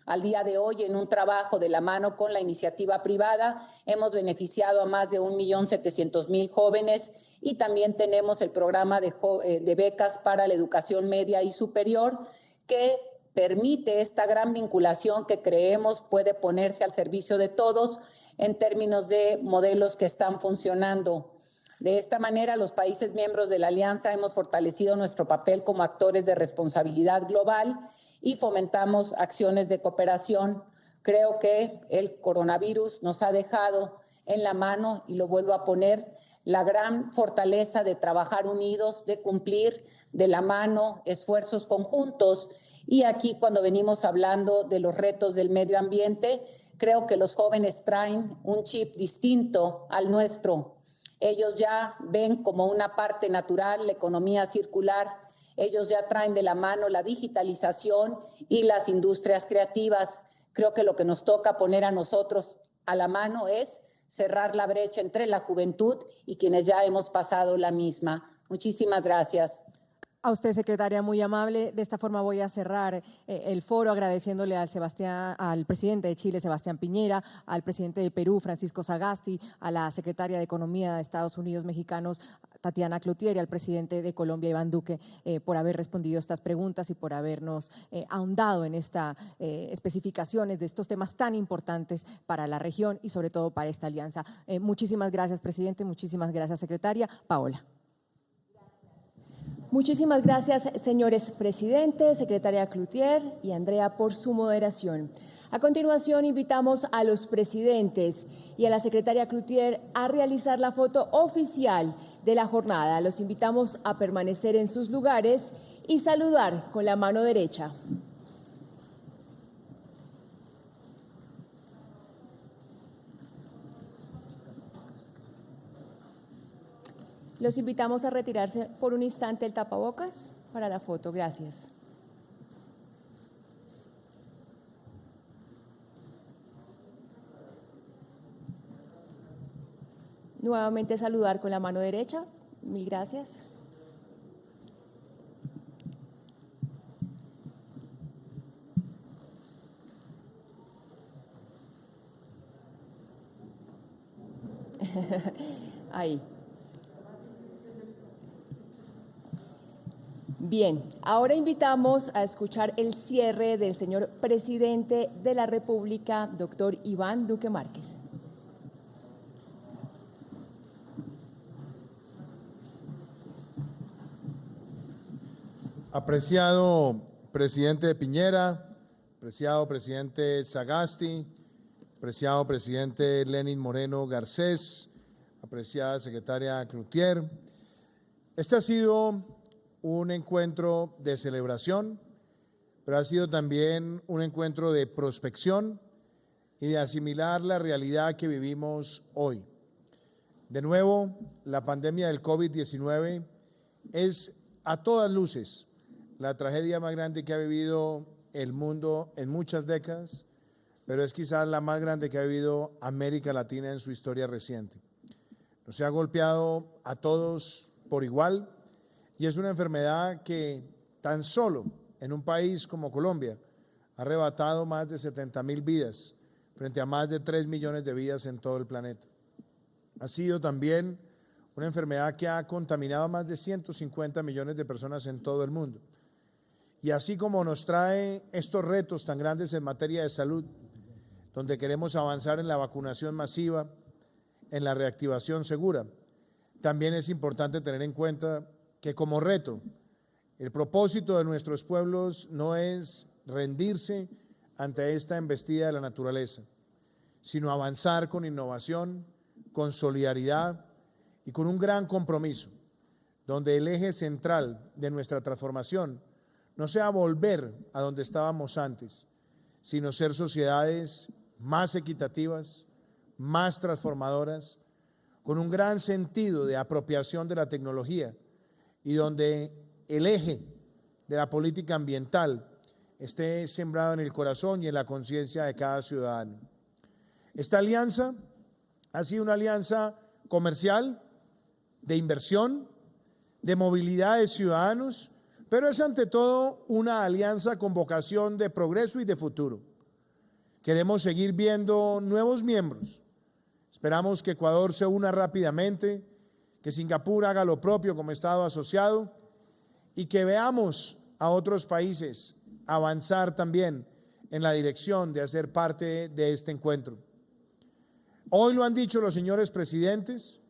M: Al día de hoy, en un trabajo de la mano con la iniciativa privada, hemos beneficiado a más de 1.700.000 jóvenes y también tenemos el programa de becas para la educación media y superior que permite esta gran vinculación que creemos puede ponerse al servicio de todos en términos de modelos que están funcionando. De esta manera, los países miembros de la Alianza hemos fortalecido nuestro papel como actores de responsabilidad global y fomentamos acciones de cooperación. Creo que el coronavirus nos ha dejado en la mano, y lo vuelvo a poner, la gran fortaleza de trabajar unidos, de cumplir de la mano esfuerzos conjuntos. Y aquí, cuando venimos hablando de los retos del medio ambiente, creo que los jóvenes traen un chip distinto al nuestro. Ellos ya ven como una parte natural la economía circular. Ellos ya traen de la mano la digitalización y las industrias creativas. Creo que lo que nos toca poner a nosotros a la mano es cerrar la brecha entre la juventud y quienes ya hemos pasado la misma. Muchísimas gracias.
H: A usted, secretaria, muy amable. De esta forma voy a cerrar el foro agradeciéndole al presidente de Chile, Sebastián Piñera, al presidente de Perú, Francisco Sagasti, a la secretaria de Economía de Estados Unidos Mexicanos, Tatiana Cloutier, y al presidente de Colombia, Iván Duque, por haber respondido estas preguntas y por habernos ahondado en estas especificaciones de estos temas tan importantes para la región y sobre todo para esta alianza. Muchísimas gracias, presidente. Muchísimas gracias, secretaria. Paola.
A: Muchísimas gracias, señores presidentes, secretaria Cloutier y Andrea, por su moderación. A continuación, invitamos a los presidentes y a la secretaria Cloutier a realizar la foto oficial de la jornada. Los invitamos a permanecer en sus lugares y saludar con la mano derecha. Los invitamos a retirarse por un instante el tapabocas para la foto. Gracias. Nuevamente saludar con la mano derecha. Mil gracias. Ahí. Bien, ahora invitamos a escuchar el cierre del señor presidente de la República, doctor Iván Duque Márquez.
I: Apreciado presidente Piñera, apreciado presidente Sagasti, apreciado presidente Lenín Moreno Garcés, apreciada secretaria Cloutier, este ha sido un encuentro de celebración, pero ha sido también un encuentro de prospección y de asimilar la realidad que vivimos hoy. De nuevo, la pandemia del COVID-19 es a todas luces la tragedia más grande que ha vivido el mundo en muchas décadas, pero es quizás la más grande que ha vivido América Latina en su historia reciente. Nos ha golpeado a todos por igual. Y es una enfermedad que tan solo en un país como Colombia ha arrebatado más de 70.000 vidas frente a más de 3 millones de vidas en todo el planeta. Ha sido también una enfermedad que ha contaminado a más de 150 millones de personas en todo el mundo. Y así como nos trae estos retos tan grandes en materia de salud, donde queremos avanzar en la vacunación masiva, en la reactivación segura, también es importante tener en cuenta que como reto, el propósito de nuestros pueblos no es rendirse ante esta embestida de la naturaleza, sino avanzar con innovación, con solidaridad y con un gran compromiso, donde el eje central de nuestra transformación no sea volver a donde estábamos antes, sino ser sociedades más equitativas, más transformadoras, con un gran sentido de apropiación de la tecnología, y donde el eje de la política ambiental esté sembrado en el corazón y en la conciencia de cada ciudadano. Esta alianza ha sido una alianza comercial, de inversión, de movilidad de ciudadanos, pero es ante todo una alianza con vocación de progreso y de futuro. Queremos seguir viendo nuevos miembros. Esperamos que Ecuador se una rápidamente, que Singapur haga lo propio como Estado asociado y que veamos a otros países avanzar también en la dirección de hacer parte de este encuentro. Hoy lo han dicho los señores presidentes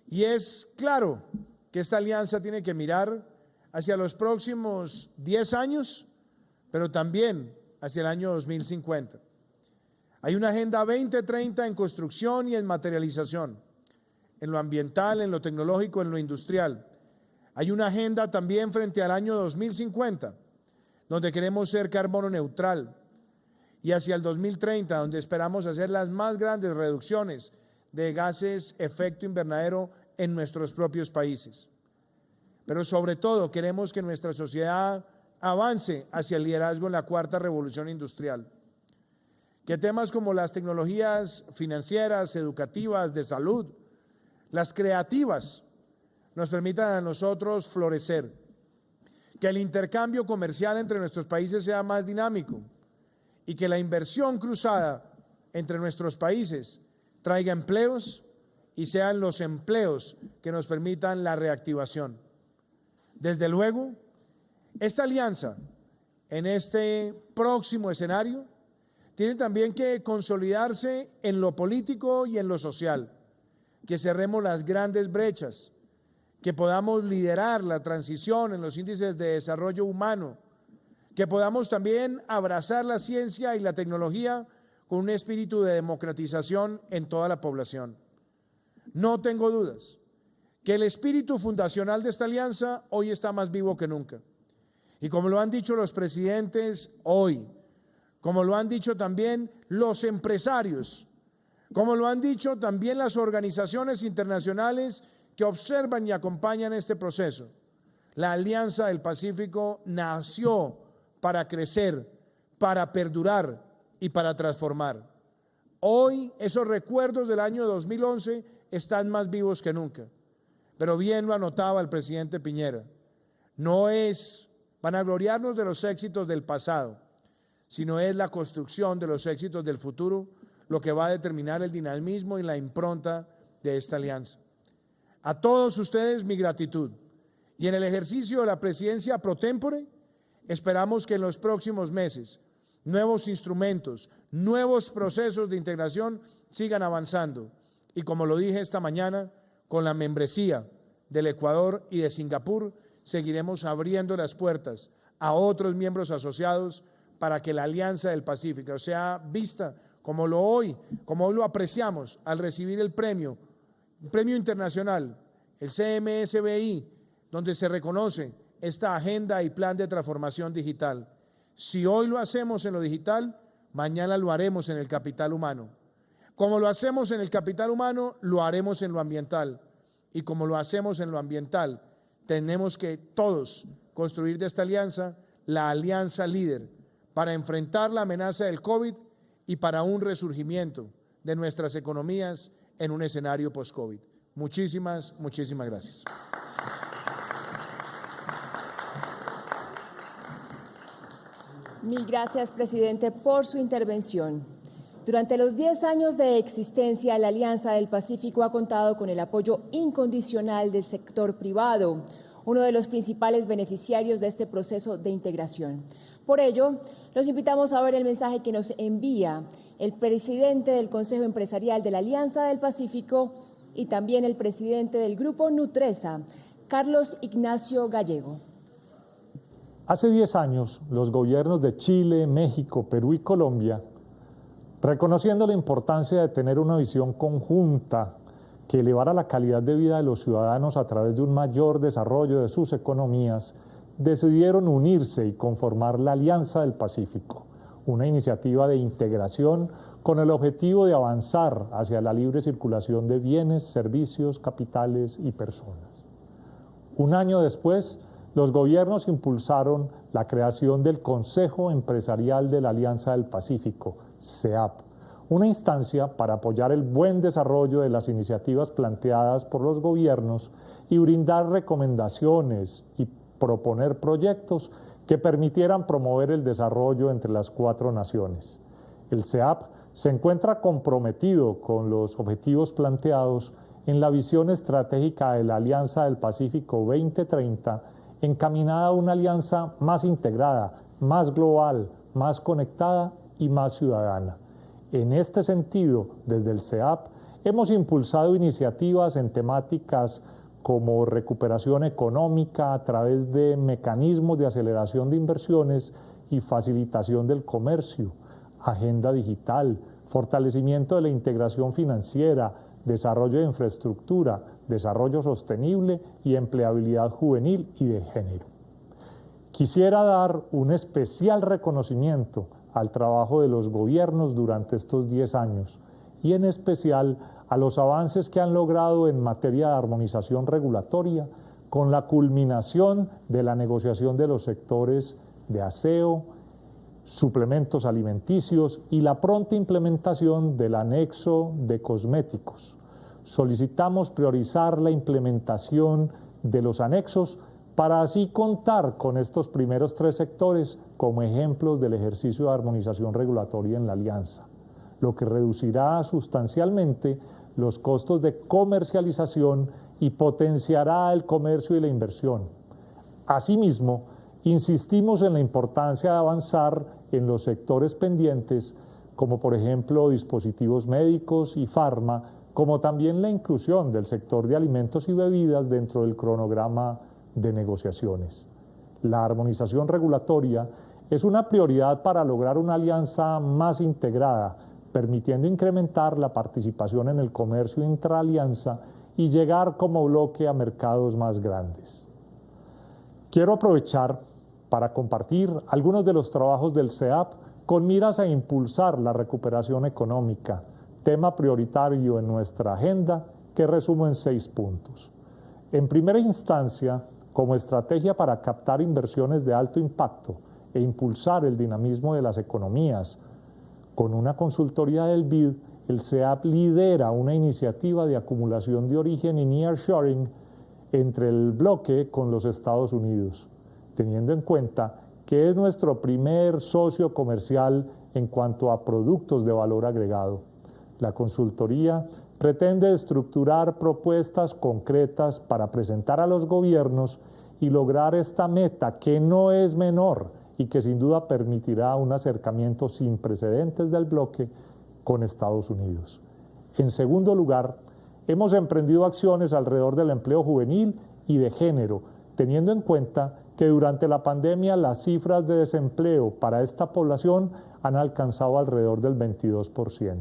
I: y es claro que esta alianza tiene que mirar hacia los próximos 10 años, pero también hacia el año 2050. Hay una Agenda 2030 en construcción y en materialización, en lo ambiental, en lo tecnológico, en lo industrial. Hay una agenda también frente al año 2050, donde queremos ser carbono neutral, y hacia el 2030, donde esperamos hacer las más grandes reducciones de gases efecto invernadero en nuestros propios países. pero sobre todo queremos que nuestra sociedad avance hacia el liderazgo en la cuarta revolución industrial. Que temas como las tecnologías financieras, educativas, de salud, las creativas, nos permitan a nosotros florecer. Que el intercambio comercial entre nuestros países sea más dinámico y que la inversión cruzada entre nuestros países traiga empleos y sean los empleos que nos permitan la reactivación. Desde luego, esta alianza en este próximo escenario tiene también que consolidarse en lo político y en lo social, que cerremos las grandes brechas, que podamos liderar la transición en los índices de desarrollo humano, que podamos también abrazar la ciencia y la tecnología con un espíritu de democratización en toda la población. No tengo dudas que el espíritu fundacional de esta alianza hoy está más vivo que nunca. Y como lo han dicho los presidentes hoy, como lo han dicho también los empresarios, como lo han dicho también las organizaciones internacionales que observan y acompañan este proceso, la Alianza del Pacífico nació para crecer, para perdurar y para transformar. Hoy esos recuerdos del año 2011 están más vivos que nunca, pero bien lo anotaba el presidente Piñera, no es vanagloriarnos de los éxitos del pasado, sino es la construcción de los éxitos del futuro lo que va a determinar el dinamismo y la impronta de esta alianza. A todos ustedes mi gratitud, y en el ejercicio de la presidencia pro tempore esperamos que en los próximos meses nuevos instrumentos, nuevos procesos de integración sigan avanzando y, como lo dije esta mañana, con la membresía del Ecuador y de Singapur seguiremos abriendo las puertas a otros miembros asociados para que la Alianza del Pacífico sea vista como hoy lo apreciamos al recibir el premio internacional, el CMSBI, donde se reconoce esta agenda y plan de transformación digital. Si hoy lo hacemos en lo digital, mañana lo haremos en el capital humano. Como lo hacemos en el capital humano, lo haremos en lo ambiental. Y como lo hacemos en lo ambiental, tenemos que todos construir de esta alianza la alianza líder para enfrentar la amenaza del COVID y para un resurgimiento de nuestras economías en un escenario post-COVID. Muchísimas gracias.
A: Mil gracias, presidente, por su intervención. Durante los 10 años de existencia, la Alianza del Pacífico ha contado con el apoyo incondicional del sector privado, uno de los principales beneficiarios de este proceso de integración. Por ello, los invitamos a ver el mensaje que nos envía el presidente del Consejo Empresarial de la Alianza del Pacífico y también el presidente del Grupo Nutresa, Carlos Ignacio Gallego.
N: Hace 10 años, los gobiernos de Chile, México, Perú y Colombia, reconociendo la importancia de tener una visión conjunta que elevara la calidad de vida de los ciudadanos a través de un mayor desarrollo de sus economías, decidieron unirse y conformar la Alianza del Pacífico, una iniciativa de integración con el objetivo de avanzar hacia la libre circulación de bienes, servicios, capitales y personas. Un año después, los gobiernos impulsaron la creación del Consejo Empresarial de la Alianza del Pacífico, CEAP, una instancia para apoyar el buen desarrollo de las iniciativas planteadas por los gobiernos y brindar recomendaciones y proponer proyectos que permitieran promover el desarrollo entre las 4 naciones. El CEAP se encuentra comprometido con los objetivos planteados en la visión estratégica de la Alianza del Pacífico 2030, encaminada a una alianza más integrada, más global, más conectada y más ciudadana. En este sentido, desde el CEAP, hemos impulsado iniciativas en temáticas como recuperación económica a través de mecanismos de aceleración de inversiones y facilitación del comercio, agenda digital, fortalecimiento de la integración financiera, desarrollo de infraestructura, desarrollo sostenible y empleabilidad juvenil y de género. Quisiera dar un especial reconocimiento al trabajo de los gobiernos durante estos 10 años y en especial a los avances que han logrado en materia de armonización regulatoria con la culminación de la negociación de los sectores de aseo, suplementos alimenticios y la pronta implementación del anexo de cosméticos. Solicitamos priorizar la implementación de los anexos para así contar con estos primeros 3 sectores como ejemplos del ejercicio de armonización regulatoria en la alianza, lo que reducirá sustancialmente los costos de comercialización y potenciará el comercio y la inversión. Asimismo, insistimos en la importancia de avanzar en los sectores pendientes, como por ejemplo dispositivos médicos y farma, como también la inclusión del sector de alimentos y bebidas dentro del cronograma de negociaciones. La armonización regulatoria es una prioridad para lograr una alianza más integrada, permitiendo incrementar la participación en el comercio intraalianza y llegar como bloque a mercados más grandes. Quiero aprovechar para compartir algunos de los trabajos del CEAP con miras a impulsar la recuperación económica, tema prioritario en nuestra agenda que resumo en 6 puntos. En primera instancia, como estrategia para captar inversiones de alto impacto e impulsar el dinamismo de las economías, con una consultoría del BID, el CEAP lidera una iniciativa de acumulación de origen y nearshoring entre el bloque con los Estados Unidos, teniendo en cuenta que es nuestro primer socio comercial en cuanto a productos de valor agregado. La consultoría pretende estructurar propuestas concretas para presentar a los gobiernos y lograr esta meta que no es menor y que sin duda permitirá un acercamiento sin precedentes del bloque con Estados Unidos. En segundo lugar, hemos emprendido acciones alrededor del empleo juvenil y de género, teniendo en cuenta que durante la pandemia las cifras de desempleo para esta población han alcanzado alrededor del 22%.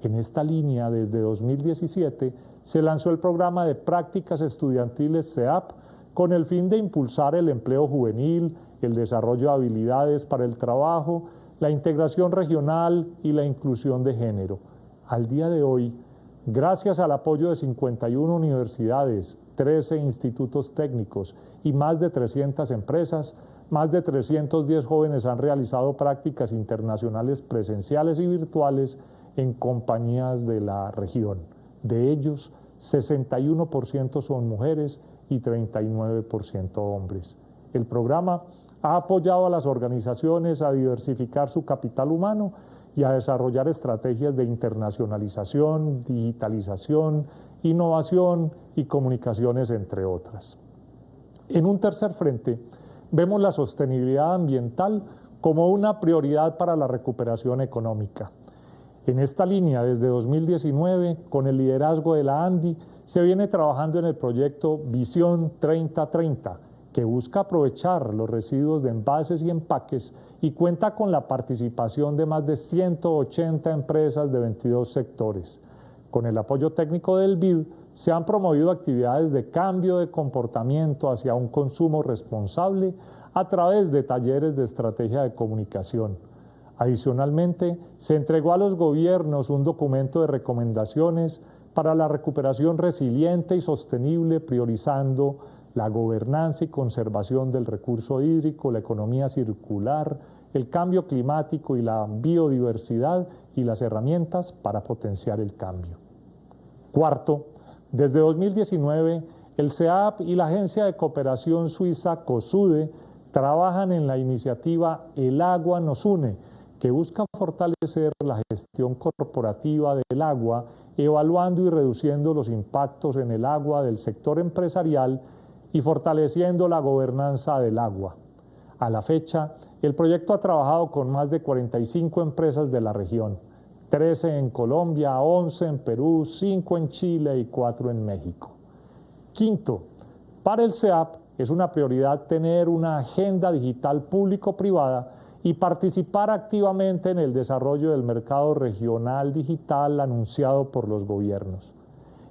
N: En esta línea, desde 2017, se lanzó el programa de prácticas estudiantiles CEAP con el fin de impulsar el empleo juvenil, el desarrollo de habilidades para el trabajo, la integración regional y la inclusión de género. Al día de hoy, gracias al apoyo de 51 universidades, 13 institutos técnicos y más de 300 empresas, más de 310 jóvenes han realizado prácticas internacionales presenciales y virtuales en compañías de la región. De ellos, 61% son mujeres y 39% hombres. El programa ha apoyado a las organizaciones a diversificar su capital humano y a desarrollar estrategias de internacionalización, digitalización, innovación y comunicaciones, entre otras. En un tercer frente, vemos la sostenibilidad ambiental como una prioridad para la recuperación económica. En esta línea, desde 2019, con el liderazgo de la ANDI, se viene trabajando en el proyecto Visión 3030, que busca aprovechar los residuos de envases y empaques y cuenta con la participación de más de 180 empresas de 22 sectores. Con el apoyo técnico del BID, se han promovido actividades de cambio de comportamiento hacia un consumo responsable a través de talleres de estrategia de comunicación. Adicionalmente, se entregó a los gobiernos un documento de recomendaciones para la recuperación resiliente y sostenible, priorizando la gobernanza y conservación del recurso hídrico, la economía circular, el cambio climático y la biodiversidad y las herramientas para potenciar el cambio. Cuarto, desde 2019, el CEAP y la Agencia de Cooperación Suiza COSUDE trabajan en la iniciativa El Agua Nos Une, que busca fortalecer la gestión corporativa del agua, evaluando y reduciendo los impactos en el agua del sector empresarial y fortaleciendo la gobernanza del agua. A la fecha, el proyecto ha trabajado con más de 45 empresas de la región, 13 en Colombia, 11 en Perú, 5 en Chile y 4 en México. Quinto, para el CEAP es una prioridad tener una agenda digital público-privada y participar activamente en el desarrollo del mercado regional digital anunciado por los gobiernos.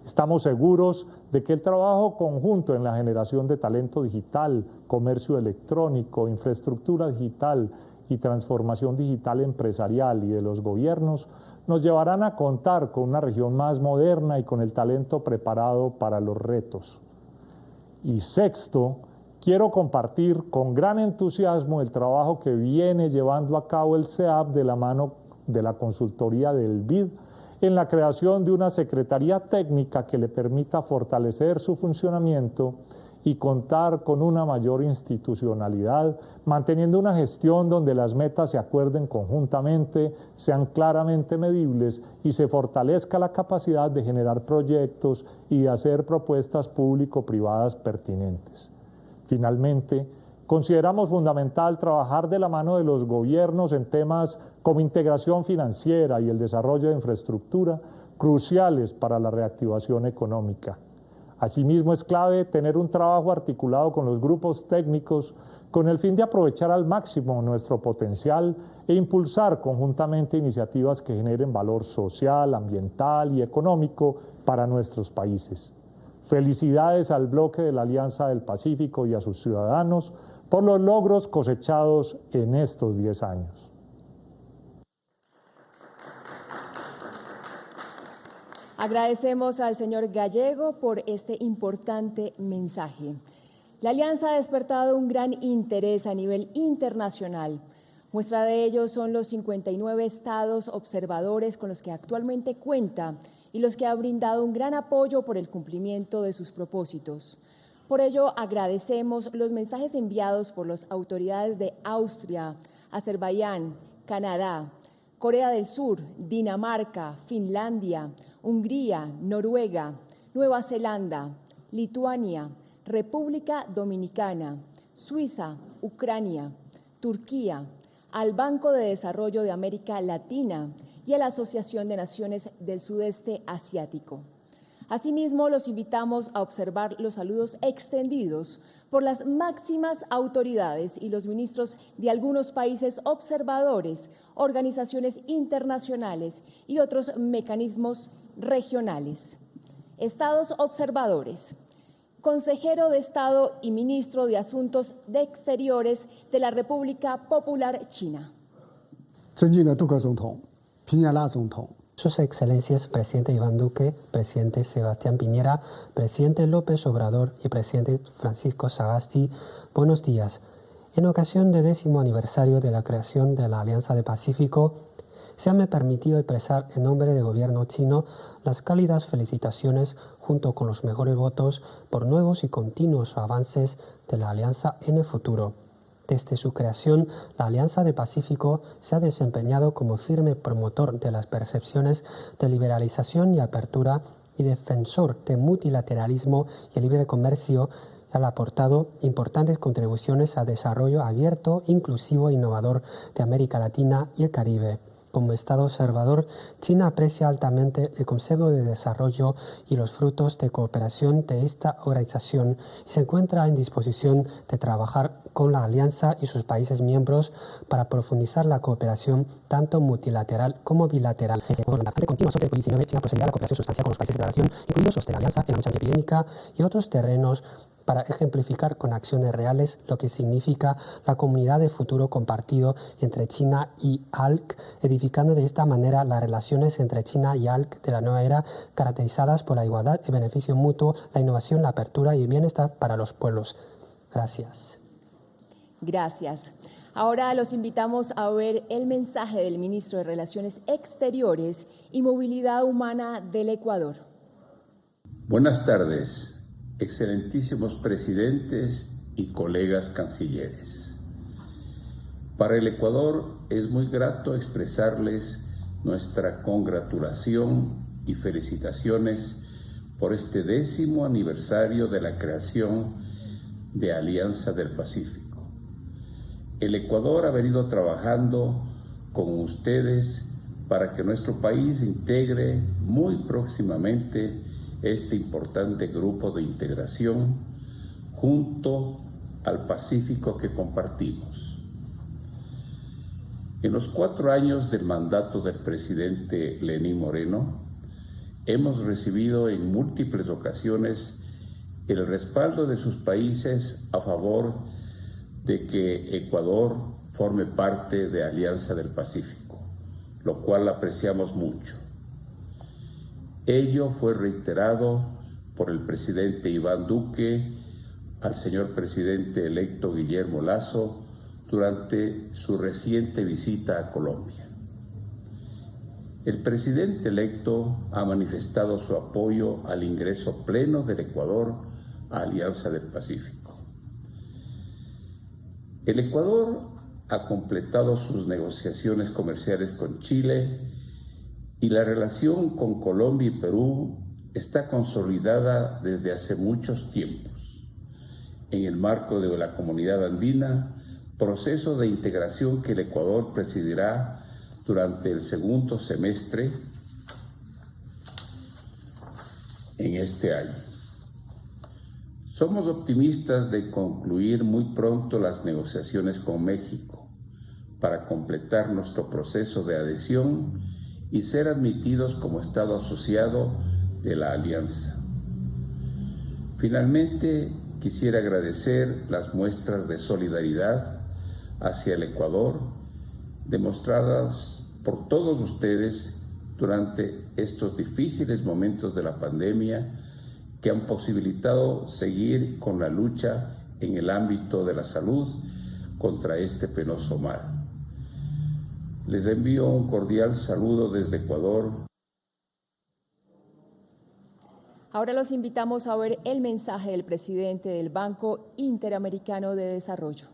N: Estamos seguros de que el trabajo conjunto en la generación de talento digital, comercio electrónico, infraestructura digital y transformación digital empresarial y de los gobiernos nos llevarán a contar con una región más moderna y con el talento preparado para los retos. Y sexto, quiero compartir con gran entusiasmo el trabajo que viene llevando a cabo el CEAP de la mano de la consultoría del BID en la creación de una secretaría técnica que le permita fortalecer su funcionamiento y contar con una mayor institucionalidad, manteniendo una gestión donde las metas se acuerden conjuntamente, sean claramente medibles y se fortalezca la capacidad de generar proyectos y de hacer propuestas público-privadas pertinentes. Finalmente, consideramos fundamental trabajar de la mano de los gobiernos en temas como integración financiera y el desarrollo de infraestructura, cruciales para la reactivación económica. Asimismo, es clave tener un trabajo articulado con los grupos técnicos con el fin de aprovechar al máximo nuestro potencial e impulsar conjuntamente iniciativas que generen valor social, ambiental y económico para nuestros países. Felicidades al bloque de la Alianza del Pacífico y a sus ciudadanos por los logros cosechados en estos 10 años.
A: Agradecemos al señor Gallego por este importante mensaje. La alianza ha despertado un gran interés a nivel internacional. Muestra de ello son los 59 estados observadores con los que actualmente cuenta y los que ha brindado un gran apoyo por el cumplimiento de sus propósitos. Por ello, agradecemos los mensajes enviados por las autoridades de Austria, Azerbaiyán, Canadá, Corea del Sur, Dinamarca, Finlandia, Hungría, Noruega, Nueva Zelanda, Lituania, República Dominicana, Suiza, Ucrania, Turquía, al Banco de Desarrollo de América Latina y a la Asociación de Naciones del Sudeste Asiático. Asimismo, los invitamos a observar los saludos extendidos por las máximas autoridades y los ministros de algunos países observadores, organizaciones internacionales y otros mecanismos regionales. Estados observadores. Consejero de Estado y Ministro de Asuntos de Exteriores de la República Popular China.
O: Sus Excelencias Presidente Iván Duque, Presidente Sebastián Piñera, Presidente López Obrador y Presidente Francisco Sagasti, buenos días. En ocasión del 10º aniversario de la creación de la Alianza del Pacífico, se me ha permitido expresar en nombre del gobierno chino las cálidas felicitaciones junto con los mejores votos por nuevos y continuos avances de la Alianza en el futuro. Desde su creación, la Alianza del Pacífico se ha desempeñado como firme promotor de las percepciones de liberalización y apertura y defensor del multilateralismo y el libre comercio, y ha aportado importantes contribuciones al desarrollo abierto, inclusivo e innovador de América Latina y el Caribe. Como Estado observador, China aprecia altamente el concepto de desarrollo y los frutos de cooperación de esta organización y se encuentra en disposición de trabajar con la Alianza y sus países miembros para profundizar la cooperación tanto multilateral como bilateral. Por la continuación del COVID-19, China procederá a la cooperación sustancial con los países de la región, incluidos los de la Alianza en la lucha antiepidémica y otros terrenos, para ejemplificar con acciones reales lo que significa la comunidad de futuro compartido entre China y ALC, edificando de esta manera las relaciones entre China y ALC de la nueva era, caracterizadas por la igualdad, el beneficio mutuo, la innovación, la apertura y el bienestar para los pueblos. Gracias.
A: Gracias. Ahora los invitamos a ver el mensaje del ministro de Relaciones Exteriores y Movilidad Humana del Ecuador.
P: Buenas tardes. Excelentísimos presidentes y colegas cancilleres. Para el Ecuador es muy grato expresarles nuestra congratulación y felicitaciones por este 10º aniversario de la creación de Alianza del Pacífico. El Ecuador ha venido trabajando con ustedes para que nuestro país integre muy próximamente este importante grupo de integración junto al Pacífico que compartimos. En los 4 años del mandato del presidente Lenín Moreno, hemos recibido en múltiples ocasiones el respaldo de sus países a favor de que Ecuador forme parte de Alianza del Pacífico, lo cual apreciamos mucho. Ello fue reiterado por el presidente Iván Duque al señor presidente electo Guillermo Lasso durante su reciente visita a Colombia. El presidente electo ha manifestado su apoyo al ingreso pleno del Ecuador a Alianza del Pacífico. El Ecuador ha completado sus negociaciones comerciales con Chile y la relación con Colombia y Perú está consolidada desde hace muchos tiempos. En el marco de la Comunidad Andina, proceso de integración que el Ecuador presidirá durante el segundo semestre en este año. Somos optimistas de concluir muy pronto las negociaciones con México para completar nuestro proceso de adhesión y ser admitidos como Estado asociado de la Alianza. Finalmente, quisiera agradecer las muestras de solidaridad hacia el Ecuador demostradas por todos ustedes durante estos difíciles momentos de la pandemia que han posibilitado seguir con la lucha en el ámbito de la salud contra este penoso mal. Les envío un cordial saludo desde Ecuador.
A: Ahora los invitamos a ver el mensaje del presidente del Banco Interamericano de Desarrollo.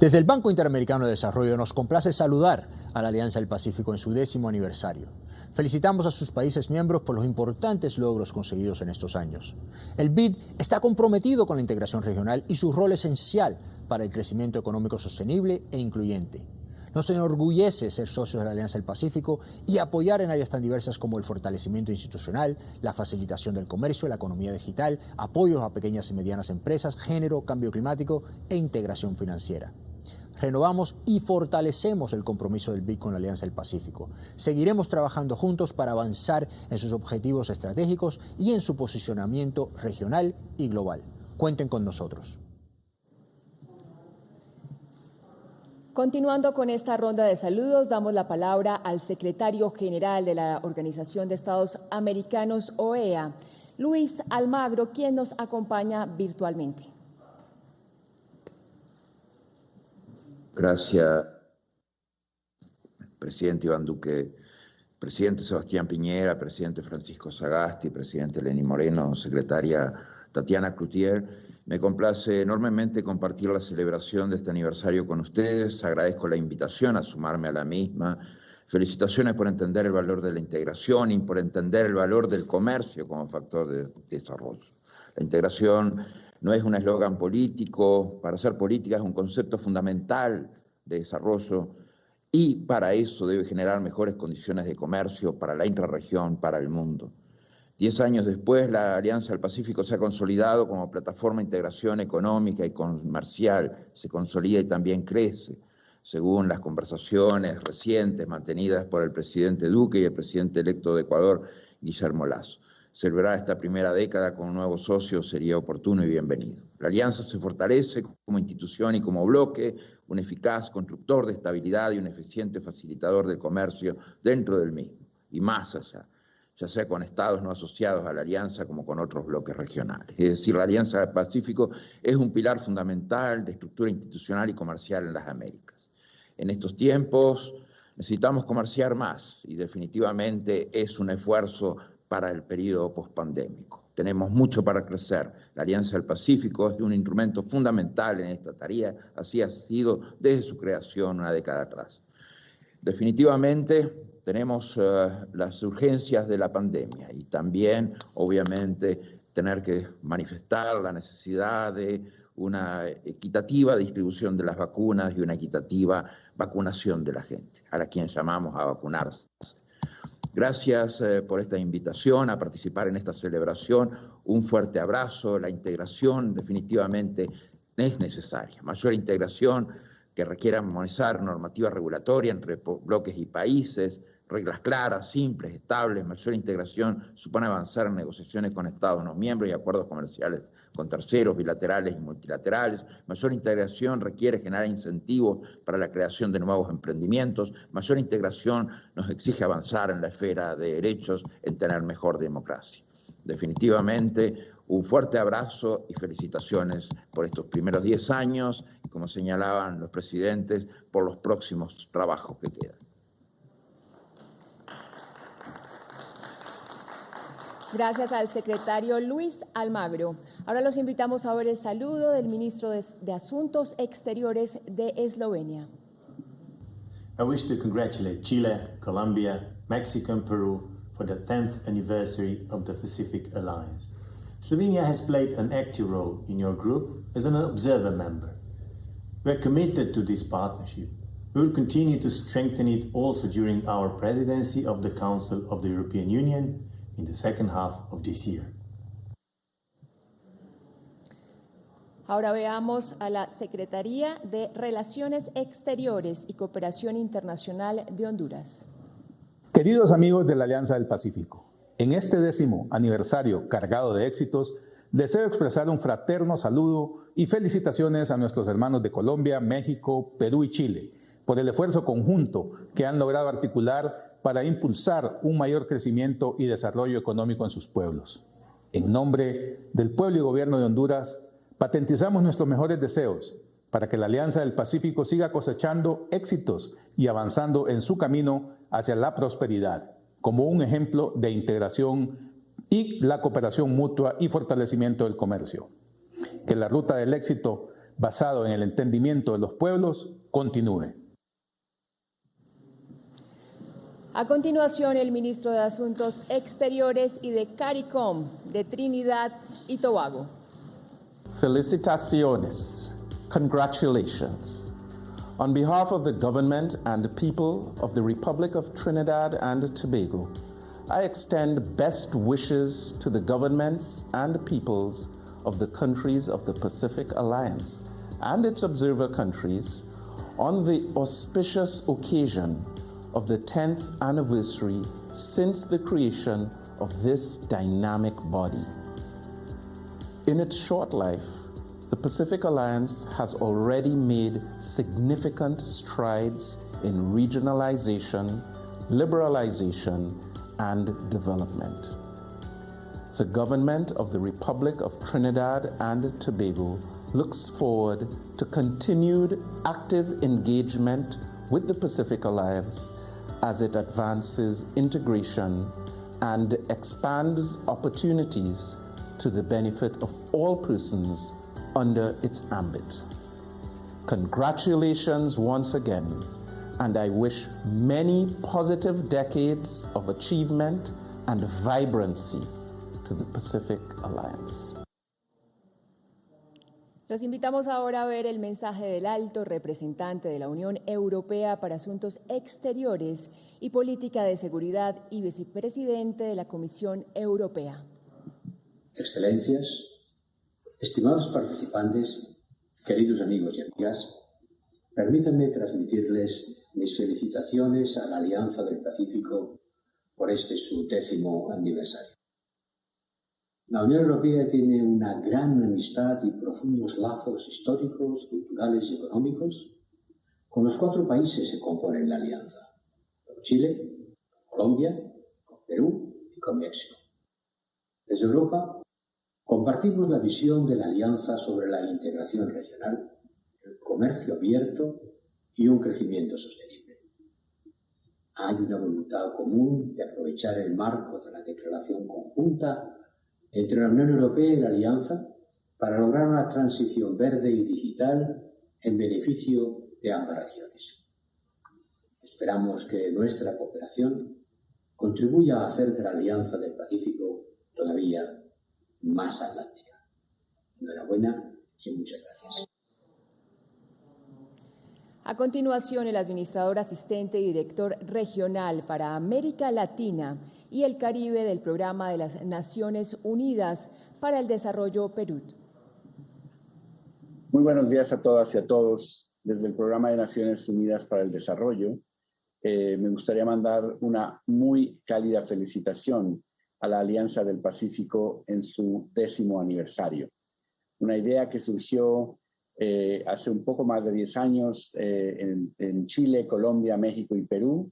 Q: Desde el Banco Interamericano de Desarrollo nos complace saludar a la Alianza del Pacífico en su 10º aniversario. Felicitamos a sus países miembros por los importantes logros conseguidos en estos años. El BID está comprometido con la integración regional y su rol esencial para el crecimiento económico sostenible e incluyente. Nos enorgullece ser socios de la Alianza del Pacífico y apoyar en áreas tan diversas como el fortalecimiento institucional, la facilitación del comercio, la economía digital, apoyos a pequeñas y medianas empresas, género, cambio climático e integración financiera. Renovamos y fortalecemos el compromiso del BID con la Alianza del Pacífico. Seguiremos trabajando juntos para avanzar en sus objetivos estratégicos y en su posicionamiento regional y global. Cuenten con nosotros.
A: Continuando con esta ronda de saludos, damos la palabra al secretario general de la Organización de Estados Americanos, OEA, Luis Almagro, quien nos acompaña virtualmente.
R: Gracias, presidente Iván Duque, presidente Sebastián Piñera, presidente Francisco Sagasti, presidente Lenín Moreno, secretaria Tatiana Cloutier. Me complace enormemente compartir la celebración de este aniversario con ustedes. Agradezco la invitación a sumarme a la misma. Felicitaciones por entender el valor de la integración y por entender el valor del comercio como factor de desarrollo. La integración no es un eslogan político, para hacer política es un concepto fundamental de desarrollo y para eso debe generar mejores condiciones de comercio para la intrarregión, para el mundo. 10 años después, la Alianza del Pacífico se ha consolidado como plataforma de integración económica y comercial, se consolida y también crece, según las conversaciones recientes mantenidas por el presidente Duque y el presidente electo de Ecuador, Guillermo Lasso. Celebrar esta primera década con un nuevo socio sería oportuno y bienvenido. La alianza se fortalece como institución y como bloque, un eficaz constructor de estabilidad y un eficiente facilitador del comercio dentro del mismo y más allá, ya sea con estados no asociados a la alianza como con otros bloques regionales. Es decir, la Alianza del Pacífico es un pilar fundamental de estructura institucional y comercial en las Américas. En estos tiempos necesitamos comerciar más y definitivamente es un esfuerzo para el periodo pospandémico. Tenemos mucho para crecer. La Alianza del Pacífico es un instrumento fundamental en esta tarea, así ha sido desde su creación una década atrás. Definitivamente tenemos las urgencias de la pandemia y también, obviamente, tener que manifestar la necesidad de una equitativa distribución de las vacunas y una equitativa vacunación de la gente, a la quien llamamos a vacunarse. Gracias por esta invitación a participar en esta celebración. Un fuerte abrazo. La integración definitivamente es necesaria. Mayor integración que requiera armonizar normativa regulatoria entre bloques y países, reglas claras, simples, estables. Mayor integración supone avanzar en negociaciones con Estados no miembros y acuerdos comerciales con terceros, bilaterales y multilaterales. Mayor integración requiere generar incentivos para la creación de nuevos emprendimientos. Mayor integración nos exige avanzar en la esfera de derechos, en tener mejor democracia. Definitivamente, Un fuerte abrazo y felicitaciones por estos primeros 10 años, y como señalaban los presidentes, por los próximos trabajos que quedan.
A: Gracias al secretario Luis Almagro. Ahora los invitamos a ver el saludo del ministro de Asuntos Exteriores de Eslovenia.
S: I wish to congratulate Chile, Colombia, Mexico and Peru for the 10th anniversary of the Pacific Alliance. Slovenia has played an active role in your group as an observer member. We are committed to this partnership. We will continue to strengthen it also during our presidency of the Council of the European Union in the second half of this year.
A: Ahora veamos a la Secretaría de Relaciones Exteriores y Cooperación Internacional de Honduras.
T: Queridos amigos de la Alianza del Pacífico, en este 10º aniversario cargado de éxitos, deseo expresar un fraterno saludo y felicitaciones a nuestros hermanos de Colombia, México, Perú y Chile por el esfuerzo conjunto que han logrado articular para impulsar un mayor crecimiento y desarrollo económico en sus pueblos. En nombre del pueblo y gobierno de Honduras, patentizamos nuestros mejores deseos para que la Alianza del Pacífico siga cosechando éxitos y avanzando en su camino hacia la prosperidad, como un ejemplo de integración y la cooperación mutua y fortalecimiento del comercio. Que la ruta del éxito, basado en el entendimiento de los pueblos, continúe.
A: A continuación, el ministro de Asuntos Exteriores y de CARICOM de Trinidad y Tobago.
U: Felicitaciones. Congratulations. On behalf of the government and the people of the Republic of Trinidad and Tobago, I extend best wishes to the governments and peoples of the countries of the Pacific Alliance and its observer countries on the auspicious occasion of the 10th anniversary since the creation of this dynamic body. In its short life, the Pacific Alliance has already made significant strides in regionalization, liberalization, and development. The government of the Republic of Trinidad and Tobago looks forward to continued active engagement with the Pacific Alliance as it advances integration and expands opportunities to the benefit of all persons under its ambit. Congratulations once again, and I wish many positive decades of achievement and vibrancy to the Pacific Alliance.
A: Los invitamos ahora a ver el mensaje del alto representante de la Unión Europea para Asuntos Exteriores y Política de Seguridad y vicepresidente de la Comisión Europea.
V: Excelencias, estimados participantes, queridos amigos y amigas, permítanme transmitirles mis felicitaciones a la Alianza del Pacífico por este su 10º aniversario. La Unión Europea tiene una gran amistad y profundos lazos históricos, culturales y económicos con los 4 países que componen la alianza, con Chile, con Colombia, con Perú y con México. Desde Europa, compartimos la visión de la alianza sobre la integración regional, el comercio abierto y un crecimiento sostenible. Hay una voluntad común de aprovechar el marco de la declaración conjunta entre la Unión Europea y la Alianza para lograr una transición verde y digital en beneficio de ambas regiones. Esperamos que nuestra cooperación contribuya a hacer de la Alianza del Pacífico todavía más atlántica. Enhorabuena y muchas gracias.
A: A continuación, el administrador asistente y director regional para América Latina y el Caribe del Programa de las Naciones Unidas para el Desarrollo Perú.
W: Muy buenos días a todas y a todos. Desde el Programa de Naciones Unidas para el Desarrollo, me gustaría mandar una muy cálida felicitación a la Alianza del Pacífico en su 10º aniversario. Una idea que surgió hace un poco más de 10 años en Chile, Colombia, México y Perú,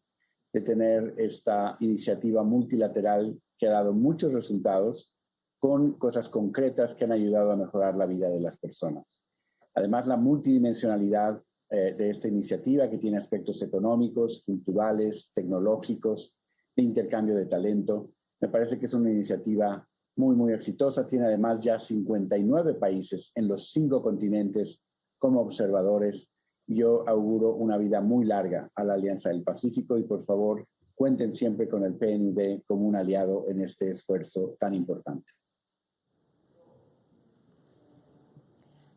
W: de tener esta iniciativa multilateral que ha dado muchos resultados con cosas concretas que han ayudado a mejorar la vida de las personas. Además, la multidimensionalidad de esta iniciativa, que tiene aspectos económicos, culturales, tecnológicos, de intercambio de talento, me parece que es una iniciativa muy, muy exitosa. Tiene además ya 59 países en los 5 continentes como observadores. Yo auguro una vida muy larga a la Alianza del Pacífico y, por favor, cuenten siempre con el PNUD como un aliado en este esfuerzo tan importante.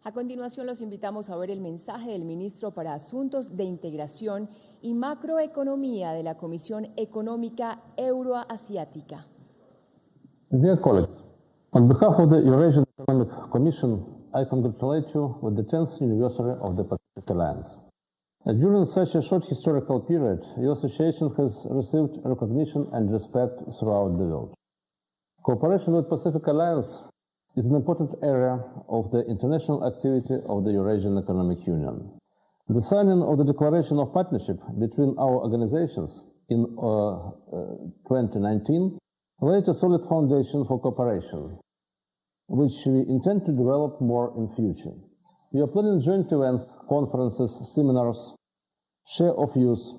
A: A continuación, los invitamos a ver el mensaje del ministro para Asuntos de Integración y Macroeconomía de la Comisión Económica Euroasiática.
B: Dear colleagues, on behalf of the Eurasian Economic Commission, I congratulate you with the 10th anniversary of the Pacific Alliance. During such a short historical period, your association has received recognition and respect throughout the world. Cooperation with Pacific Alliance is an important area of the international activity of the Eurasian Economic Union. The signing of the Declaration of Partnership between our organizations in 2019 laid a solid foundation for cooperation, which we intend to develop more in future. We are planning joint events, conferences, seminars, share of views,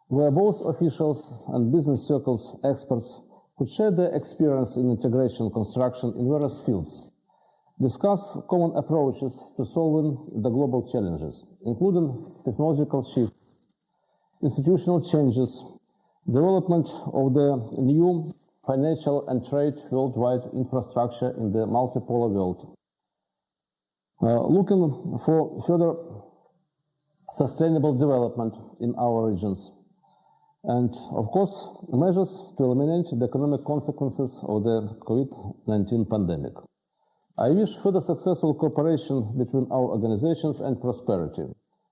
B: where both officials and business circles experts could share their experience in integration construction in various fields, discuss common approaches to solving the global challenges, including technological shifts, institutional changes, development of the new financial and trade worldwide infrastructure in the multipolar world, looking for further sustainable development in our regions, and, of course, measures to eliminate the economic consequences of the COVID-19 pandemic. I wish further successful cooperation between our organizations and prosperity,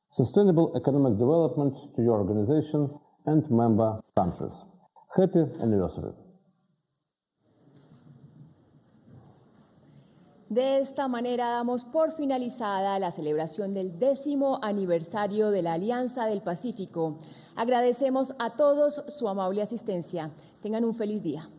B: sustainable economic development to your organization and member countries. Happy anniversary.
A: De esta manera damos por finalizada la celebración del 10º aniversario de la Alianza del Pacífico. Agradecemos a todos su amable asistencia. Tengan un feliz día.